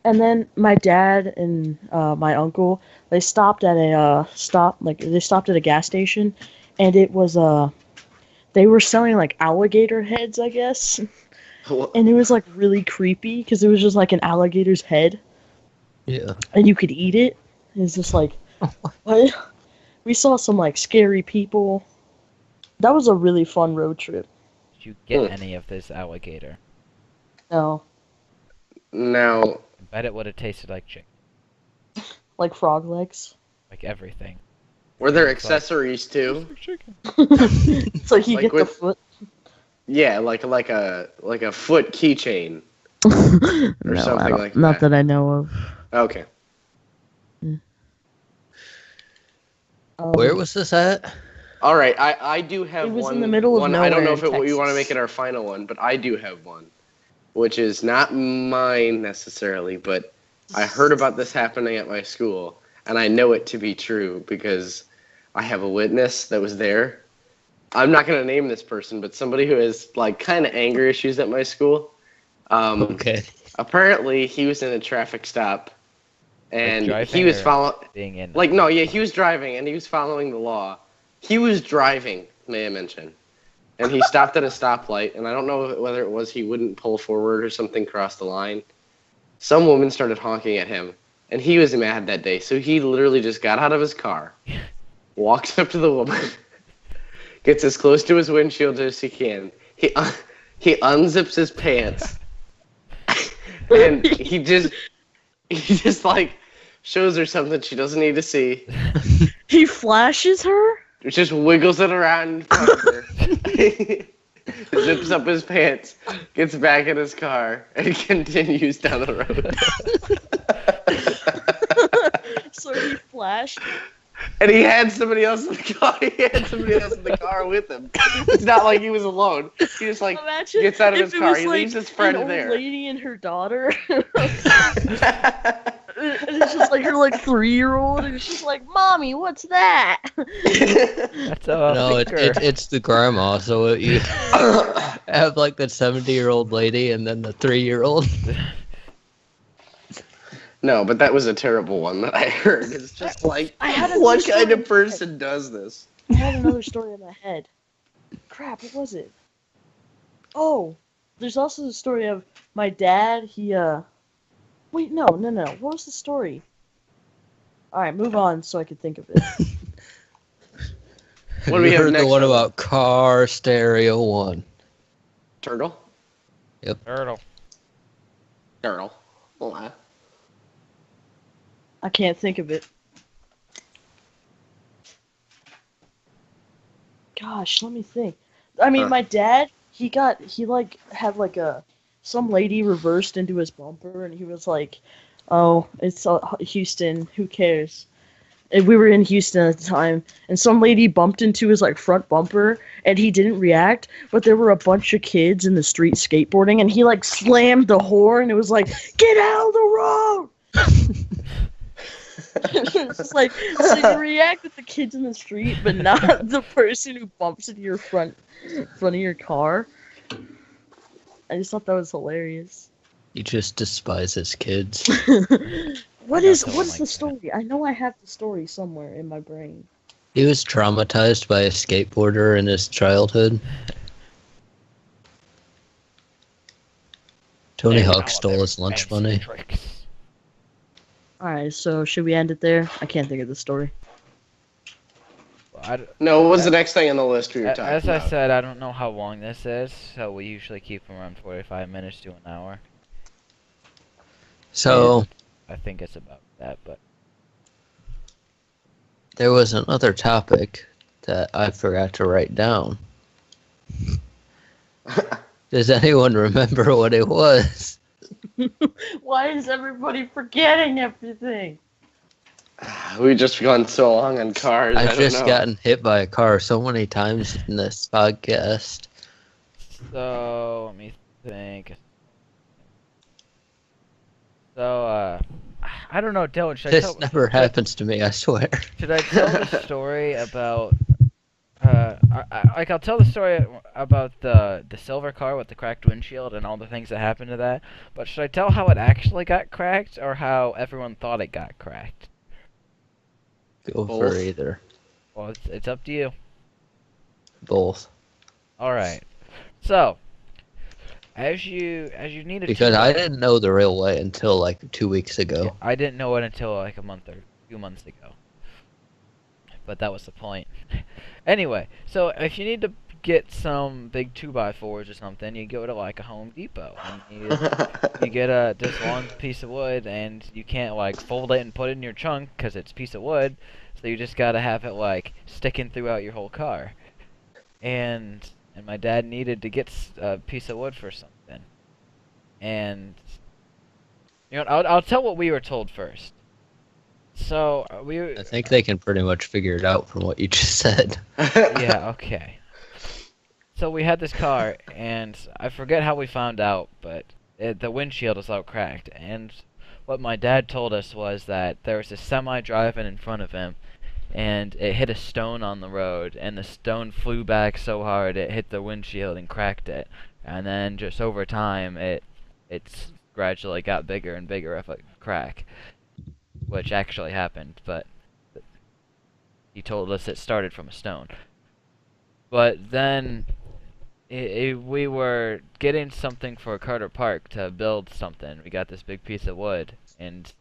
And then my dad and my uncle, they stopped at a gas station, and it was they were selling like alligator heads, I guess. And it was like really creepy because it was just like an alligator's head, Yeah. and you could eat it. It's just like, what? We saw some like scary people. That was a really fun road trip. Did you get any of this alligator? No, Now, I bet it would have tasted like chicken. like frog legs. Like everything. were there It's like- accessories too? Chicken. It's like you Like get the with- foot. Yeah, like a foot keychain. No, something I don't, like not that. that I know of. Okay. Where was this at? All right, I do have It was one. in the middle of one, I don't know nowhere if in we want to Texas. make it our final one, but I do have one, which is not mine necessarily, but I heard about this happening at my school, and I know it to be true because I have a witness that was there. I'm not going to name this person, but somebody who has like kind of anger issues at my school. Okay. Apparently, he was in a traffic stop, and driving he was or- following. Being in. Like, no, yeah, he was driving, and he was following the law. He was driving, may I mention. And he stopped at a stoplight, and I don't know whether it was he wouldn't pull forward or something crossed the line. Some woman started honking at him, and he was mad that day, so he literally just got out of his car, walked up to the woman, gets as close to his windshield as he can. He unzips his pants, and he just like shows her something she doesn't need to see. He flashes her? He just wiggles it around in front of her. Zips up his pants, gets back in his car, and continues down the road. So he flashed. And he had somebody else in the car. He had somebody else in the car with him. It's not like he was alone. He just like Imagine gets out of if his it car. was, He like, leaves his friend an old there. lady and her daughter. And it's just like her 3-year-old, and she's like, "Mommy, what's that?" That's a No, finger. it's the grandma. So you have like the 70-year-old lady and then the 3-year-old. No, but that was a terrible one that I heard. It's just like, I had what another kind story. of person does this? I had another story in my head. Crap, what was it? Oh, there's also the story of my dad. Wait, no. What was the story? All right, move on so I can think of it. What do we You have heard next the one on? about car stereo 1. Turtle? Turtle. Turtle. Lie. I can't think of it. Gosh, let me think. I mean, Huh. my dad, he had some lady reversed into his bumper, and he was like, "Oh, it's Houston. Who cares?" And we were in Houston at the time, and some lady bumped into his front bumper, and he didn't react. But there were a bunch of kids in the street skateboarding, and he slammed the horn. It was like, "Get out of the road!" It's just so you react with the kids in the street, but not the person who bumps into your front of your car. I just thought that was hilarious. He just despises kids. What know is someone like the that. story? I know I have the story somewhere in my brain. He was traumatized by a skateboarder in his childhood. Tony They're Hawk all stole their his lunch fancy money. tricks. Alright, so should we end it there? I can't think of the story. Well, I d- No, what was the next thing on the list we were a- talking as about? I said, I don't know how long this is, so we usually keep them around 45 minutes to an hour. So I think it's about that, but there was another topic that I forgot to write down. Does anyone remember what it was? Why is everybody forgetting everything? We've just gone so long on cars. I I've don't just know. gotten hit by a car so many times in this podcast. so let me think. So I don't know, Dylan. This never happens to me, I swear. Should I tell the story about? I'll tell the story about the silver car with the cracked windshield and all the things that happened to that. But should I tell how it actually got cracked or how everyone thought it got cracked? Go Both. for either. Well, it's up to you. Both. All right. So, as you need a Because two- I didn't know the real way until 2 weeks ago. Yeah, I didn't know it until a month or 2 months ago. But that was the point. Anyway, so if you need to get some big 2x4s or something, you go to a Home Depot and you get this long piece of wood, and you can't fold it and put it in your trunk because it's a piece of wood. So you just gotta have it sticking throughout your whole car. And my dad needed to get a piece of wood for something. And I'll tell what we were told first. So I think they can pretty much figure it out from what you just said. yeah, okay. So we had this car, and I forget how we found out, but the windshield was out cracked. And what my dad told us was that there was a semi driving in front of him, and it hit a stone on the road, and the stone flew back so hard it hit the windshield and cracked it. And then just over time, it's gradually got bigger and bigger of a crack, which actually happened, but he told us it started from a stone. But then we were getting something for Carter Park to build something. We got this big piece of wood, and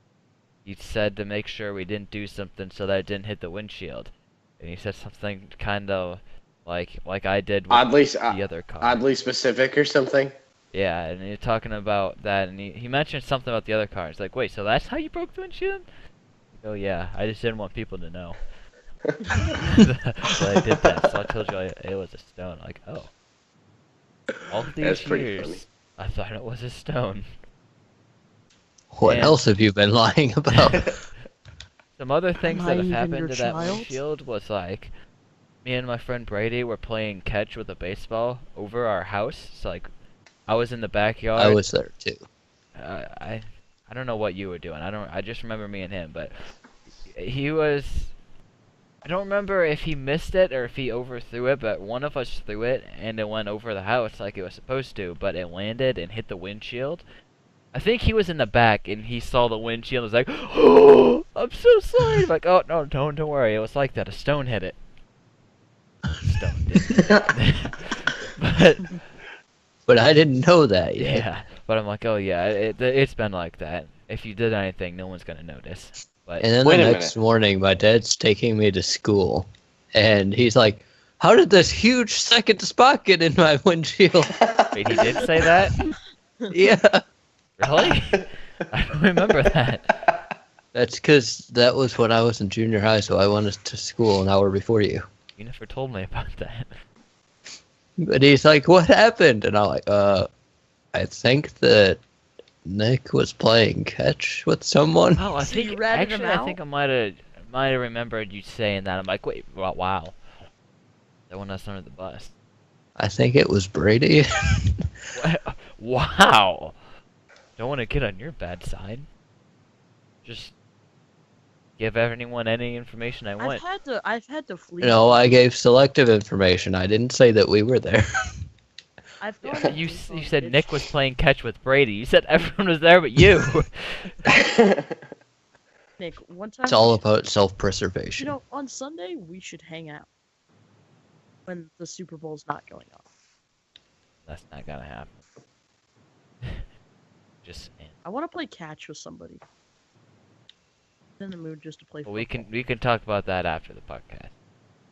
he said to make sure we didn't do something so that it didn't hit the windshield. And he said something kind of like I did with oddly, the other car. oddly specific or something. Yeah, and you're talking about that, and he mentioned something about the other car. It's like, wait, so that's how you broke the windshield? Oh yeah, I just didn't want people to know that I did that. So I told you it was a stone. Like, oh, all That's these pretty years funny. I thought it was a stone. What And else have you been lying about? some other Am things I that have even your happened to that child? windshield was like me and my friend Brady were playing catch with a baseball over our house. So like I was in the I backyard. was there too. I don't know what you were doing. I just remember me and him, but he was. I don't remember if he missed it or if he overthrew it, but one of us threw it and it went over the house like it was supposed to, but it landed and hit the windshield. I think he was in the back and he saw the windshield and was like, "Oh, I'm so sorry." I'm like, "Oh no, don't worry. It was like that. A stone hit it." Stone didn't. But But I didn't know that yet. yeah, but I'm like, "Oh yeah, it's been like that. If you did anything, no one's gonna notice." But And then Wait the a next minute. morning, my dad's taking me to school, and he's like, "How did this huge second spot get in my windshield?" wait, he did say that? Yeah, Really? I don't remember that. that's because that was when I was in junior high, so I went to school an hour before you. You never told me about that. But he's like, "What happened?" And I'm like, I think that Nick was playing catch with someone." Oh, I So you think ratted him actually I think I out? might have remembered you saying that. I'm like, wait, wow. That one us under the bus. I think it was Brady. What? Wow. Don't want to get on your bad side. Just give anyone any information I want. I've had to flee. No, I gave selective information. I didn't say that we were there. I've gone Yeah. to You sleep you on said bitch- Nick was playing catch with Brady. You said everyone was there but you. Nick. One time, It's all we about should- self-preservation. you know, on Sunday we should hang out when the Super Bowl's not going on. That's not gonna happen. Just saying. I want to play catch with somebody. I'm in the mood just to play Well, football. we can talk about that after the podcast.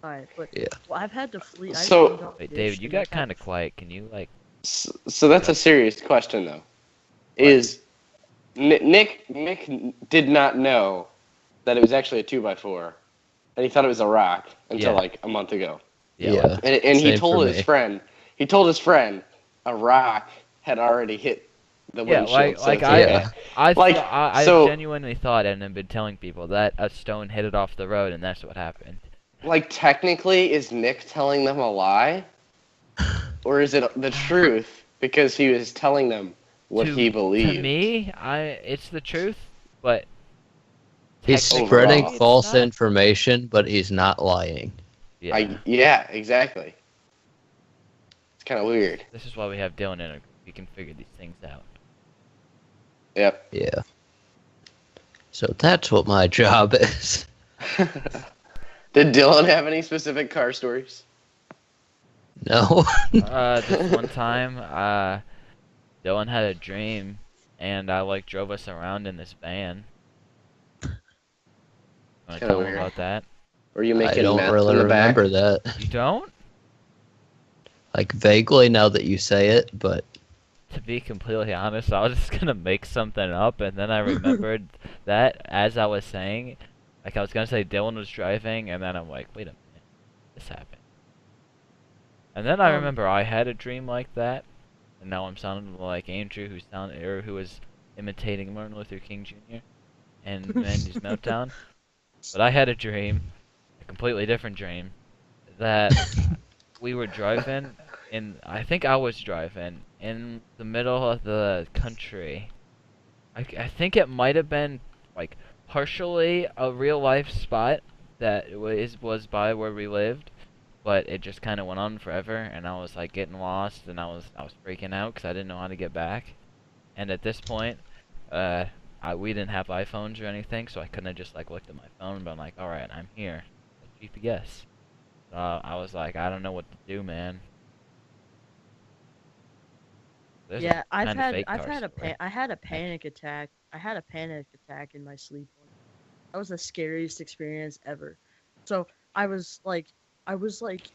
Alright, but Yeah. well, I've had to flee. I So- fleed off Wait, bitch, David, you and got I've had kind of to- quiet. Can you like? So that's a serious question, though. Is Nick did not know that it was actually a 2x4, and he thought it was a rock until Yeah. like a month ago. Yeah. And he Same told for his me. friend. He told his friend a rock had already hit the Yeah, windshield. so like it's Yeah. I so- genuinely thought and have been telling people that a stone hit it off the road and that's what happened. like technically, is Nick telling them a lie, or is it the truth because he was telling them what to, he believed? To me, it's the truth, but He's technically spreading it's false not. information, but he's not lying. Yeah, Yeah, exactly. It's kind of weird. this is why we have Dylan in. We can figure these things out. Yep. Yeah. So that's what my job is. Did Dylan have any specific car stories? No. This one time, Dylan had a dream, and I like drove us around in this van. Want to Kinda tell him weird. about that? Were you I making don't meth really in the back? remember that. You don't? Like vaguely now that you say it, but To be completely honest, I was just gonna make something up, and then I remembered that as I was saying, like I was gonna say Dylan was driving, and then I'm like, wait a minute, this happened. And then I remember I had a dream like that, and now I'm sounding like Andrew, who was imitating Martin Luther King Jr. and Mandy's Meltdown. But I had a dream, a completely different dream, that we were driving, and I think I was driving in the middle of the country. I think it might have been like partially a real life spot that was by where we lived, but it just kind of went on forever, and I was like getting lost, and I was freaking out because I didn't know how to get back. And at this point, we didn't have iPhones or anything, so I couldn't have just like looked at my phone. But I'm like, all right, I'm here. GPS. I was like, I don't know what to do, man. There's a Yeah, I've kinda had fake I've car had story. I had a panic attack. I had a panic attack in my sleep. That was the scariest experience ever. So I was like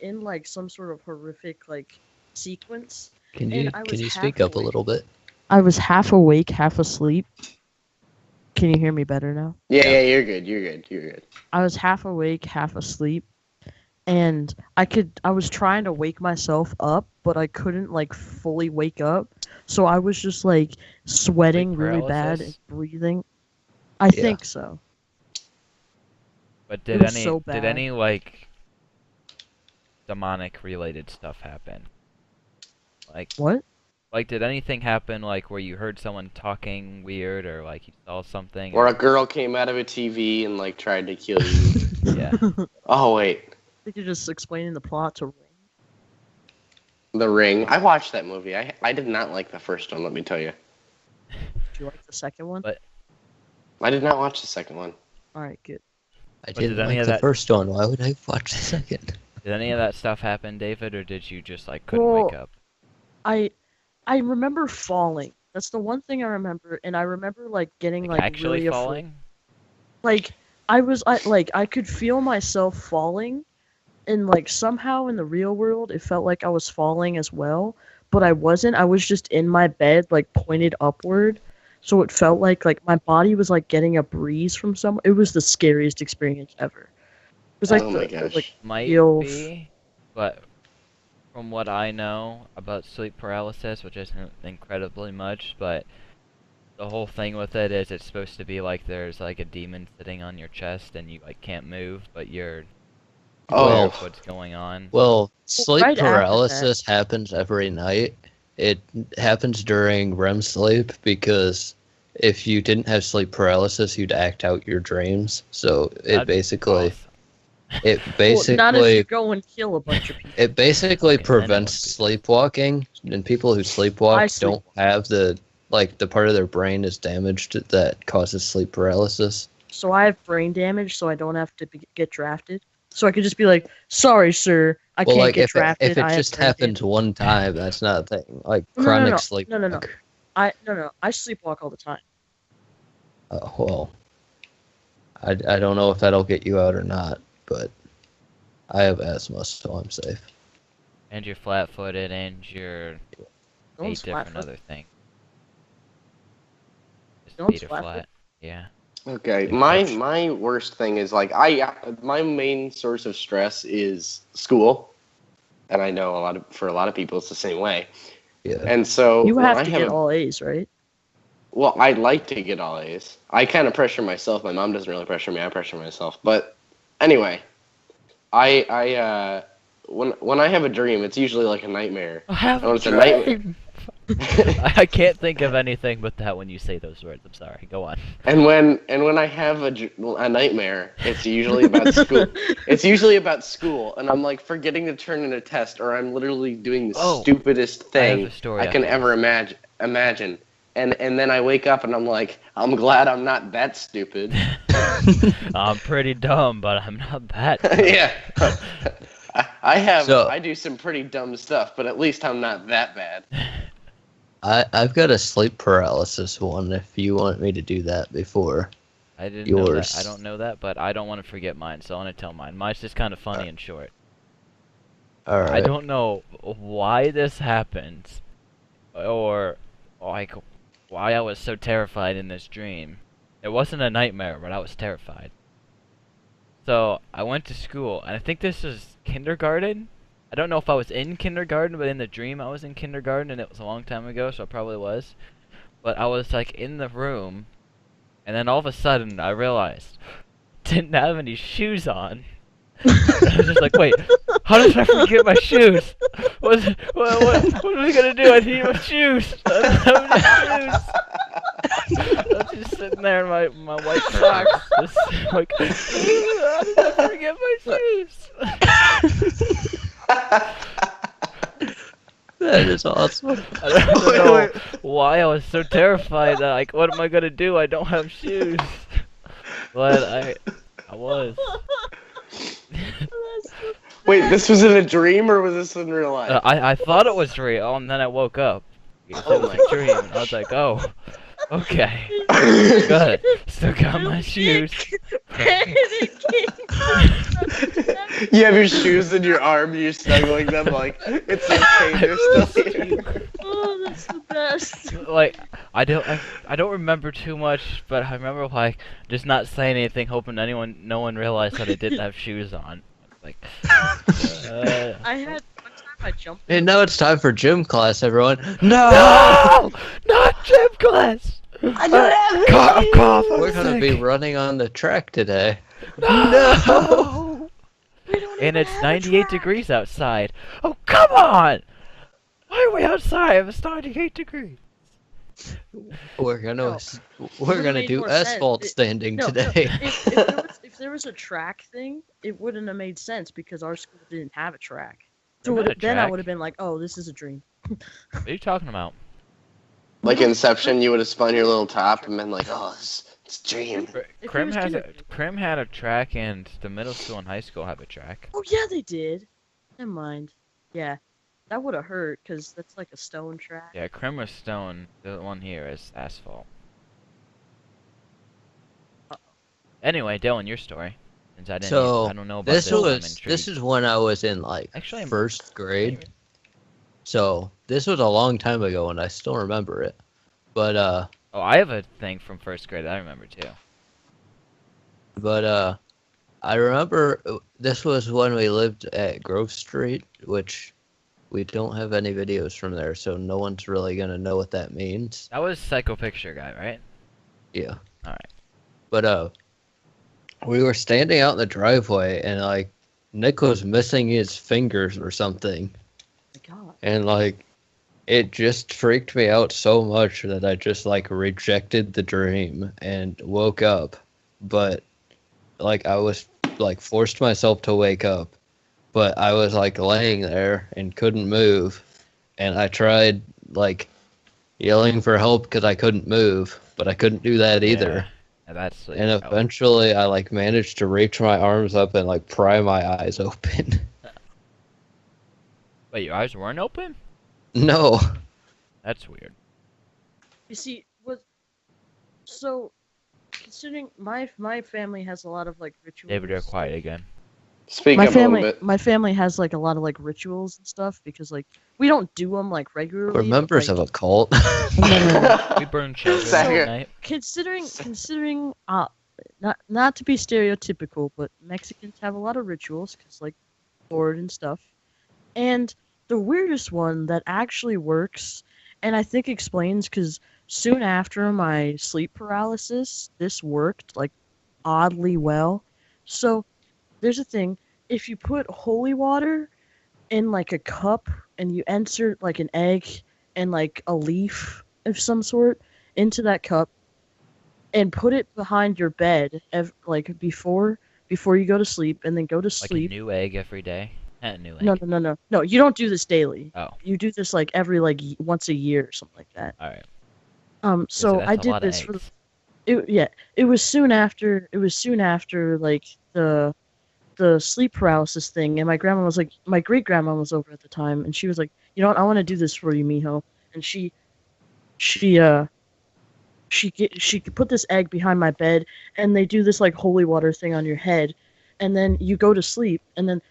in like some sort of horrific like sequence. can And you I can was you half speak up a awake. little bit? I was half awake, half asleep. Can you hear me better now? Yeah, you're good. You're good. You're good. I was half awake, half asleep, and I was trying to wake myself up, but I couldn't like fully wake up. So I was just like sweating really bad and paralysis? breathing. I Yeah. think so. But It did was any so did bad. any like demonic related stuff happen? What? Like did anything happen like where you heard someone talking weird or like you saw something Or a girl came out of a TV and like tried to kill you. Yeah. Oh wait, I think you're just explaining the plot to Ring. The Ring. I watched that movie. I did not like the first one. Let me tell you. Do you like the second one? But- I did not watch the second one. All right, good. I But did didn't any like of the that- first one. Why would I watch the second? Did any of that stuff happen, David, or did you just like couldn't Well, wake up? I remember falling. That's the one thing I remember, and I remember like getting like Actually really falling? Like I could feel myself falling, and like somehow in the real world it felt like I was falling as well, but I wasn't. I was just in my bed like pointed upward, so it felt like my body was like getting a breeze from somewhere. It was the scariest experience ever. It was like Oh my gosh. like Might feel be, but from what I know about sleep paralysis, which isn't incredibly much, but the whole thing with it is it's supposed to be like there's like a demon sitting on your chest and you like can't move, but you're aware Well, of what's going on. well, sleep right after that- paralysis happens every night. It happens during REM sleep because if you didn't have sleep paralysis, you'd act out your dreams. So it That'd be basically, awesome. it well, not if you basically, go and kill a bunch of people. it basically Okay, then it prevents would be- sleepwalking, and people who sleepwalk I don't have the part of their brain is damaged that causes sleep paralysis. So I have brain damage, so I don't have to get drafted. So I could just be like, "Sorry, sir, I Well, can't like get if drafted." if it I have just brain happens damage." one time, that's not a thing. Like No, no, chronic no. sleep. No. No, I sleepwalk all the time. Well, I don't know if that'll get you out or not, but I have asthma, so I'm safe. And you're flat-footed and you're No one's 8 different flat-footed. other things. Just No one's feet are flat-footed. flat. Yeah. Okay, Yeah, my that's- my worst thing is like my main source of stress is school, and I know for a lot of people it's the same way. Yeah. And so You when have I to have get a- all A's, right? well, I like to get all A's. I kind of pressure myself. My mom doesn't really pressure me. I pressure myself. But anyway, I when I have a dream, it's usually like a nightmare. I have Oh, it's a nightmare. I can't think of anything but that when you say those words. I'm sorry. Go on. And when I have a nightmare, it's usually about school. It's usually about school, and I'm like forgetting to turn in a test, or I'm literally doing the Oh, stupidest I have thing a story I can after ever imagine. And then I wake up and I'm like, I'm glad I'm not that stupid. I'm pretty dumb, but I'm not that dumb. Yeah. So- I do some pretty dumb stuff, but at least I'm not that bad. I've got a sleep paralysis one. If you want me to do that before. I didn't know that. Yours. I don't know that, but I don't want to forget mine, so I want to tell mine. Mine's just kind of funny and short. All right. I don't know why this happens, or like why I was so terrified in this dream. It wasn't a nightmare, but I was terrified. So I went to school, and I think this was kindergarten. I don't know if I was in kindergarten, but in the dream I was in kindergarten, and it was a long time ago, so I probably was. But I was like in the room, and then all of a sudden I realized I didn't have any shoes on. I was just like, wait, how did I forget my shoes? What are we gonna do? I need my shoes. I don't have any shoes. I was just sitting there in my white socks, just like, how did I forget my shoes? That is awesome. I don't know why I was so terrified that like, what am I gonna do? I don't have shoes. But I was. Wait, this was in a dream or was this in real life? I thought it was real, and then I woke up. It Oh was my a dream, and I was like, oh, okay. Good. Still got my shoes. You have your shoes in your arm, you're snuggling them like it's okay, they're still here. Oh, It's the best. Like I don't remember too much, but I remember like just not saying anything, hoping no one realized that I didn't have shoes on. Like, I had one time I jumped. And now it's time for gym class, everyone. No! no, not gym class. I don't have Cough, cough. We're I'm gonna be sick. running on the track today. No. We don't And even it's have a 98 track. degrees outside. Oh, come on! Why are we outside? It's 98 degrees. We're gonna No. we're Would've gonna made do more sense. asphalt standing No, today. if there was a track thing, it wouldn't have made sense because our school didn't have a track. There So not a then I track? would have been like, oh, this is a dream. What are you talking about? Like Inception, you would have spun your little top and been like, oh, it's a dream. If Crim it was has a kindergarten. Crim had a track, and the middle school and high school have a track. Oh yeah, they did. Never mind. Yeah, that would have hurt because that's like a stone track. Yeah, Crim was stone. The one here is asphalt. Anyway, Dylan, your story. Since I So, don't know about This this. I'm was intrigued. this is when I was in like Actually, I'm- first grade. So this was a long time ago, and I still remember it. But Oh, I have a thing from first grade that I remember too. I remember this was when we lived at Grove Street, which we don't have any videos from there, so no one's really gonna know what that means. That was Psycho Picture Guy, right? Yeah. Alright. But we were standing out in the driveway, and like Nick was missing his fingers or something, My God. and like it just freaked me out so much that I just like rejected the dream and woke up. But like I was like forced myself to wake up, but I was like laying there and couldn't move, and I tried like yelling for help because I couldn't move, but I couldn't do that either. Yeah, that's like, And that was- eventually I like managed to reach my arms up and like pry my eyes open. Wait, your eyes weren't open? No. That's weird. You see, so considering my family has a lot of like rituals. David, you're quiet again. Speak My up a little family, bit. my family has like a lot of like rituals and stuff because like we don't do them like regularly. We're members of a cult. We burn children Zachary- at night. considering not to be stereotypical, but Mexicans have a lot of rituals because like Lord and stuff. And the weirdest one that actually works, and I think explains because soon after my sleep paralysis, this worked like oddly well. So there's a thing: if you put holy water in like a cup and you insert like an egg and like a leaf of some sort into that cup and put it behind your bed like before you go to sleep and then go to Like sleep. a new egg every day. Not a new egg. No, you don't do this daily. Oh, You do this like every like once a year or something like that. alright. So that's I a did lot of this for eggs. it was soon after like the sleep paralysis thing, and my grandma was like, my great grandma was over at the time, and she was like, you know what, I want to do this for you, mijo. And she could put this egg behind my bed, and they do this like holy water thing on your head, and then you go to sleep, and then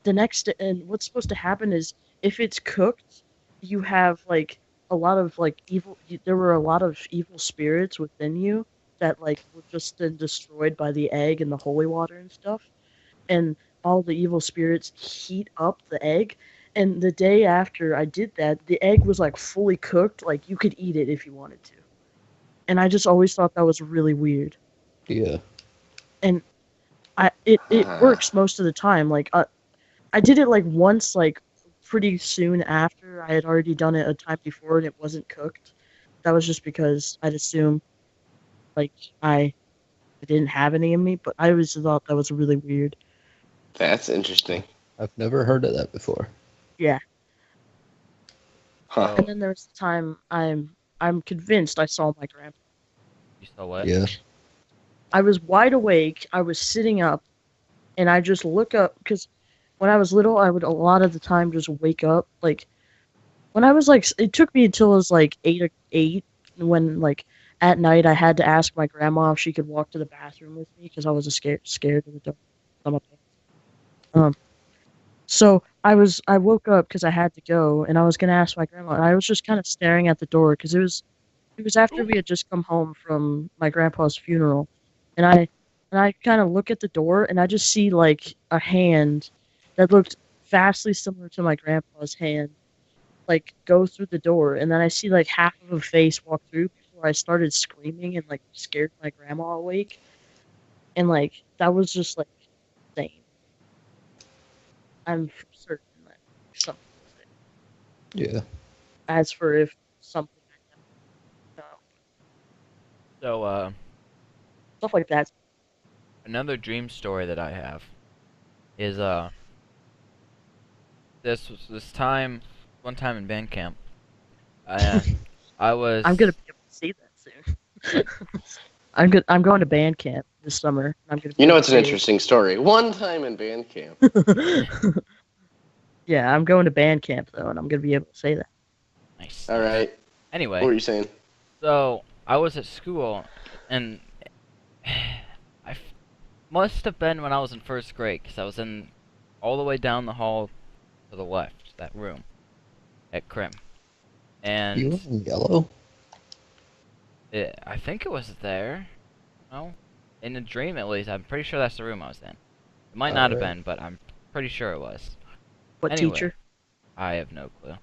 the next and what's supposed to happen is if it's cooked, you have like a lot of like there were a lot of evil spirits within you that like were just then destroyed by the egg and the holy water and stuff, and all the evil spirits heat up the egg. And the day after I did that, the egg was like fully cooked, like you could eat it if you wanted to. And I just always thought that was really weird. Yeah. It works most of the time. Like I did it like once, like pretty soon after I had already done it a time before, and it wasn't cooked. That was just because I'd assume like I didn't have any in me, but I always thought that was really weird. That's interesting. I've never heard of that before. Yeah. Huh. And then there was the time I'm convinced I saw my grandpa. You saw what? Yeah. I was wide awake. I was sitting up, and I just look up because when I was little, I would a lot of the time just wake up. Like when I was like, it took me until I was like eight when like at night I had to ask my grandma if she could walk to the bathroom with me because I was scared of the dark. So I woke up because I had to go, and I was gonna ask my grandma. And I was just kind of staring at the door because it was after we had just come home from my grandpa's funeral, and I kind of look at the door, and I just see like a hand that looked vastly similar to my grandpa's hand, like go through the door, and then I see like half of a face walk through before I started screaming and like scared my grandma awake, and like that was just like insane. I'm certain that something was there. Yeah. As for if something I never know, So, stuff like that. another dream story that I have is this time, one time in band camp, I I was I'm gonna be able to see that soon. what? I'm good. I'm going to band camp this summer. I'm gonna be You know, able it's to an say interesting story. One time in band camp. it. Yeah, I'm going to band camp though, and I'm gonna be able to say that. Nice, All nice. right. What Anyway, were you saying? so I was at school, and must have been when I was in first grade, because I was in all the way down the hall to the left, that room at Crim, You and were in yellow? I think it was there. No, in a dream at least. I'm pretty sure that's the room I was in. It might not have Alright. been, but I'm pretty sure it was. What Anyway, teacher? I have no clue.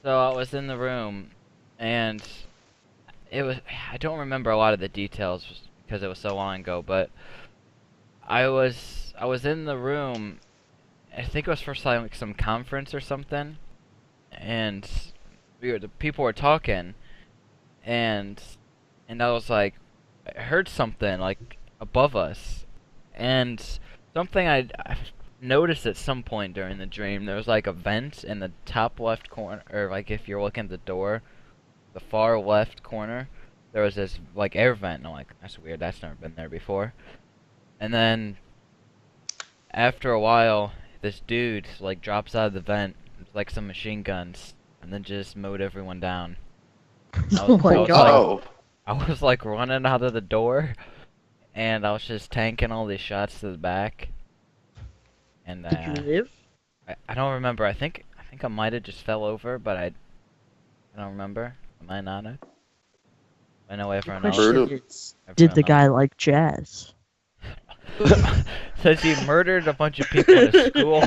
So I was in the room, and it was. I don't remember a lot of the details because it was so long ago, but I was in the room. I think it was for like some conference or something, and the people were talking, and I was like, I heard something like above us, and something I noticed at some point during the dream. There was like a vent in the top left corner, or like if you're looking at the door, the far left corner. There was this like air vent, and I'm like, that's weird. That's never been there before. And then after a while, this dude like drops out of the vent, with, like some machine guns, and then just mowed everyone down. I was, Oh my I was god! like, Oh, I was like running out of the door, and I was just tanking all these shots to the back. And Did you live? I don't remember. I think I might have just fell over, but I don't remember. I might not have. I know The everyone else. question brutal. is, did Everyone the else. guy like jazz? Says he murdered a bunch of people in a school.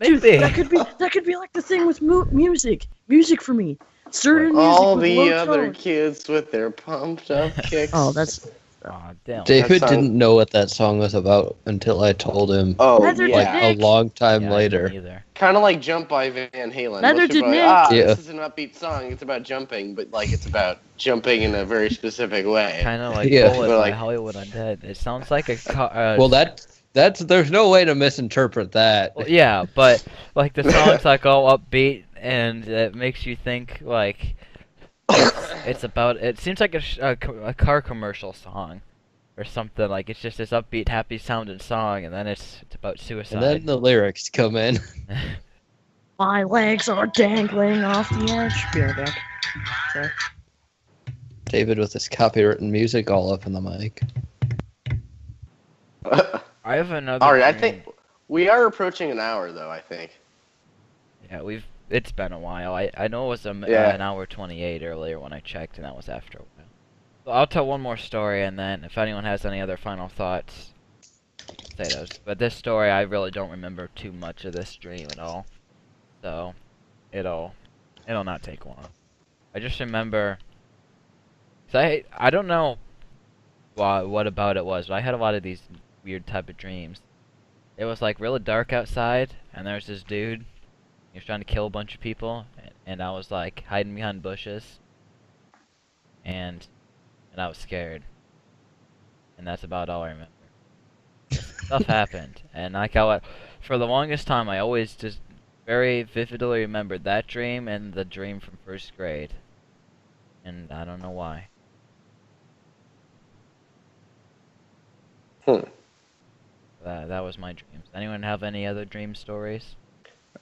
Dude, Maybe. that could be like the thing with music. Music for me. Certain music All with the low other tone. kids with their pumped up kicks. Oh, that's Aw, damn. David song- didn't know what that song was about until I told him, Oh, Neither did like, yeah. a Nick. long time Yeah, I didn't later. either. Kind of like Jump by Van Halen. Neither Most people did are like, Nick. Yeah. this is an upbeat song. It's about jumping, but like it's about jumping in a very specific way. Kind of like Yeah. Bullet But, by like- Hollywood Undead. It sounds like a Well, that's there's no way to misinterpret that. Well, yeah, but like the song's like all upbeat, and it makes you think like it's about. It seems like a car commercial song, or something. Like it's just this upbeat, happy sounding song, and then it's about And suicide. then the lyrics come in. My legs are dangling off the edge. Be right back. Sorry. David with his copywritten music all up in the mic. I have another. All right, I dream. think we are approaching an hour, though. I think. Yeah, it's been a while. I know it was Yeah. an hour 28 earlier when I checked, and that was after a while. So I'll tell one more story, and then if anyone has any other final thoughts, say those. But this story, I really don't remember too much of this dream at all, so it'll not take long. I just remember, 'cause I don't know what about it was, but I had a lot of these weird type of dreams. It was like really dark outside, and there was this dude. He was trying to kill a bunch of people, and I was like hiding behind bushes, and I was scared, and that's about all I remember. Stuff happened, and for the longest time, I always just very vividly remembered that dream and the dream from first grade, and I don't know why. That was my dreams. Anyone have any other dream stories?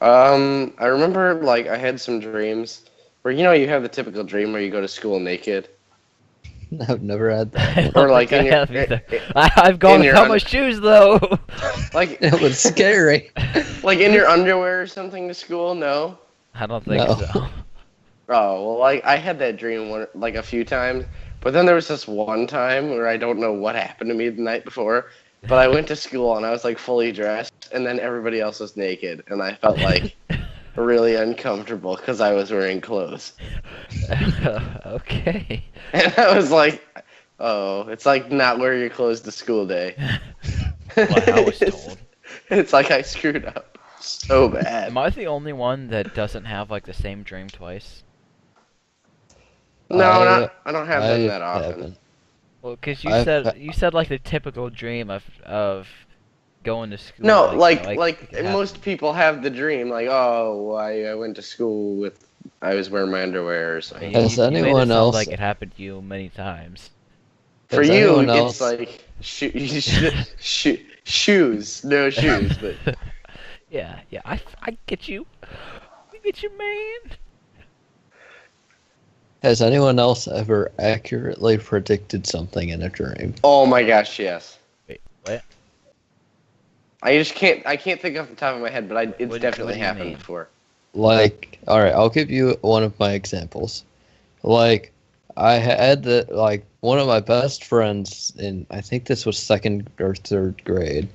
I remember like I had some dreams where you have the typical dream where you go to school naked. I've never had that. I One. don't Or like think in I your have either. I've gone your without my shoes though. like It was scary. like in your underwear or something to school. No. I don't think No. so. Oh well, like I had that dream like a few times, but then there was this one time where I don't know what happened to me the night before, but I went to school and I was like fully dressed, and then everybody else was naked, and I felt like really uncomfortable because I was wearing clothes, Okay. and I was like, oh, it's like not wear your clothes to school day. What I was told. It's like I screwed up so bad. Am I the only one that doesn't have like the same dream twice? No, I don't have them I that often. haven't. Well, because I've you said like the typical dream of going to school. No, it could most people have the dream, like, oh, I went to school with, I was wearing my underwear or something. Has you made it anyone sound else- like it happened to you many times. For Has you, anyone else- it's like shoes, no shoes, but Yeah, I get you. I get you, man. Has anyone else ever accurately predicted something in a dream? oh my gosh, yes. Wait, what? I can't think off the top of my head, but it's What definitely do you happened mean? before. Like, all right, I'll give you one of my examples. Like, I had one of my best friends in, I think this was second or third grade,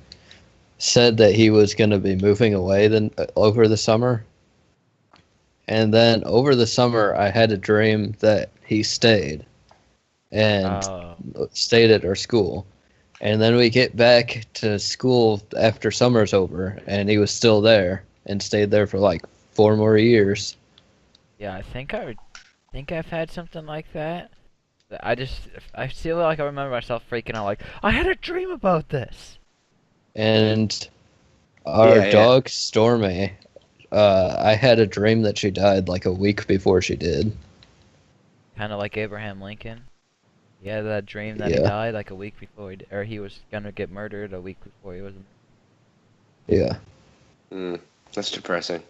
said that he was going to be moving away over the summer. And then over the summer, I had a dream that he stayed and Oh, stayed at our school. And then we get back to school after summer's over, and he was still there and stayed there for like 4 more years. yeah. I think I've had something like that. I feel like I remember myself freaking out, like I had a dream about this. And our Yeah, yeah. dog Stormy, I had a dream that she died like a week before she did. Kind of like Abraham Lincoln. He had that dream that he Yeah. died like a week before or he was gonna get murdered a week before he was. Yeah. That's depressing.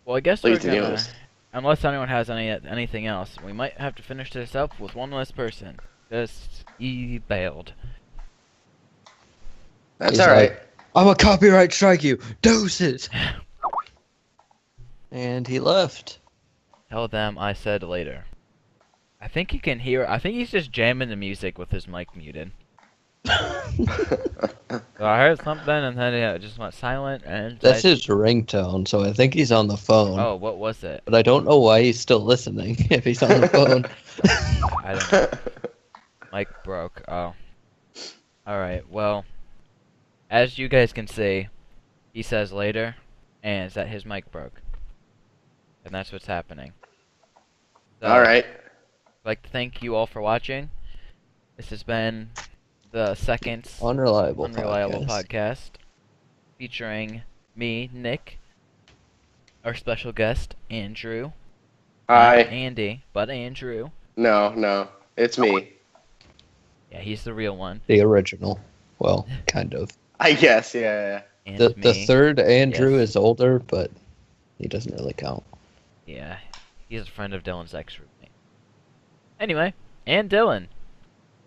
Well, I guess Leave we're the gonna, news. unless anyone has anything else, we might have to finish this up with one less person. Just he bailed. That's He's all right. like, I'm a copyright strike you. Doses. And he left. Tell them I said later. I think you can hear. I think he's just jamming the music with his mic muted. So I heard something and then it just went silent and. That's his ringtone, so I think he's on the phone. Oh, what was it? But I don't know why he's still listening if he's on the phone. I don't know. Mic broke. Oh. Alright, well. As you guys can see, he says later, and it's that his mic broke. And that's what's happening. So, All right. I'd like to thank you all for watching. This has been the second Unreliable podcast featuring me, Nick, our special guest, Andrew. Hi. Not Andy, but Andrew. No, it's me. Yeah, he's the real one. The original. Well, kind of. I guess, yeah. And The me. third Andrew Yes. is older, but he doesn't really count. Yeah, he's a friend of Dylan's ex-roommate. Anyway, and Dylan.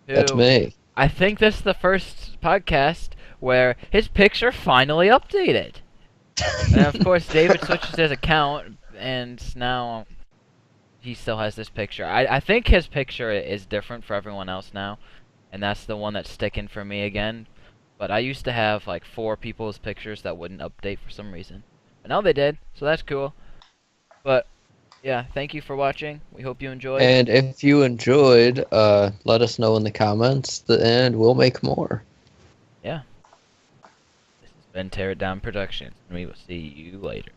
Who, That's me. I think this is the first podcast where his picture finally updated. And of course, David switches his account, and now he still has this picture. I think his picture is different for everyone else now, and that's the one that's sticking for me again. But I used to have like 4 people's pictures that wouldn't update for some reason. But now they did, so that's cool. But yeah, thank you for watching. We hope you enjoyed. And if you enjoyed, let us know in the comments, and we'll make more. This has been Tear It Down Productions, and we will see you later.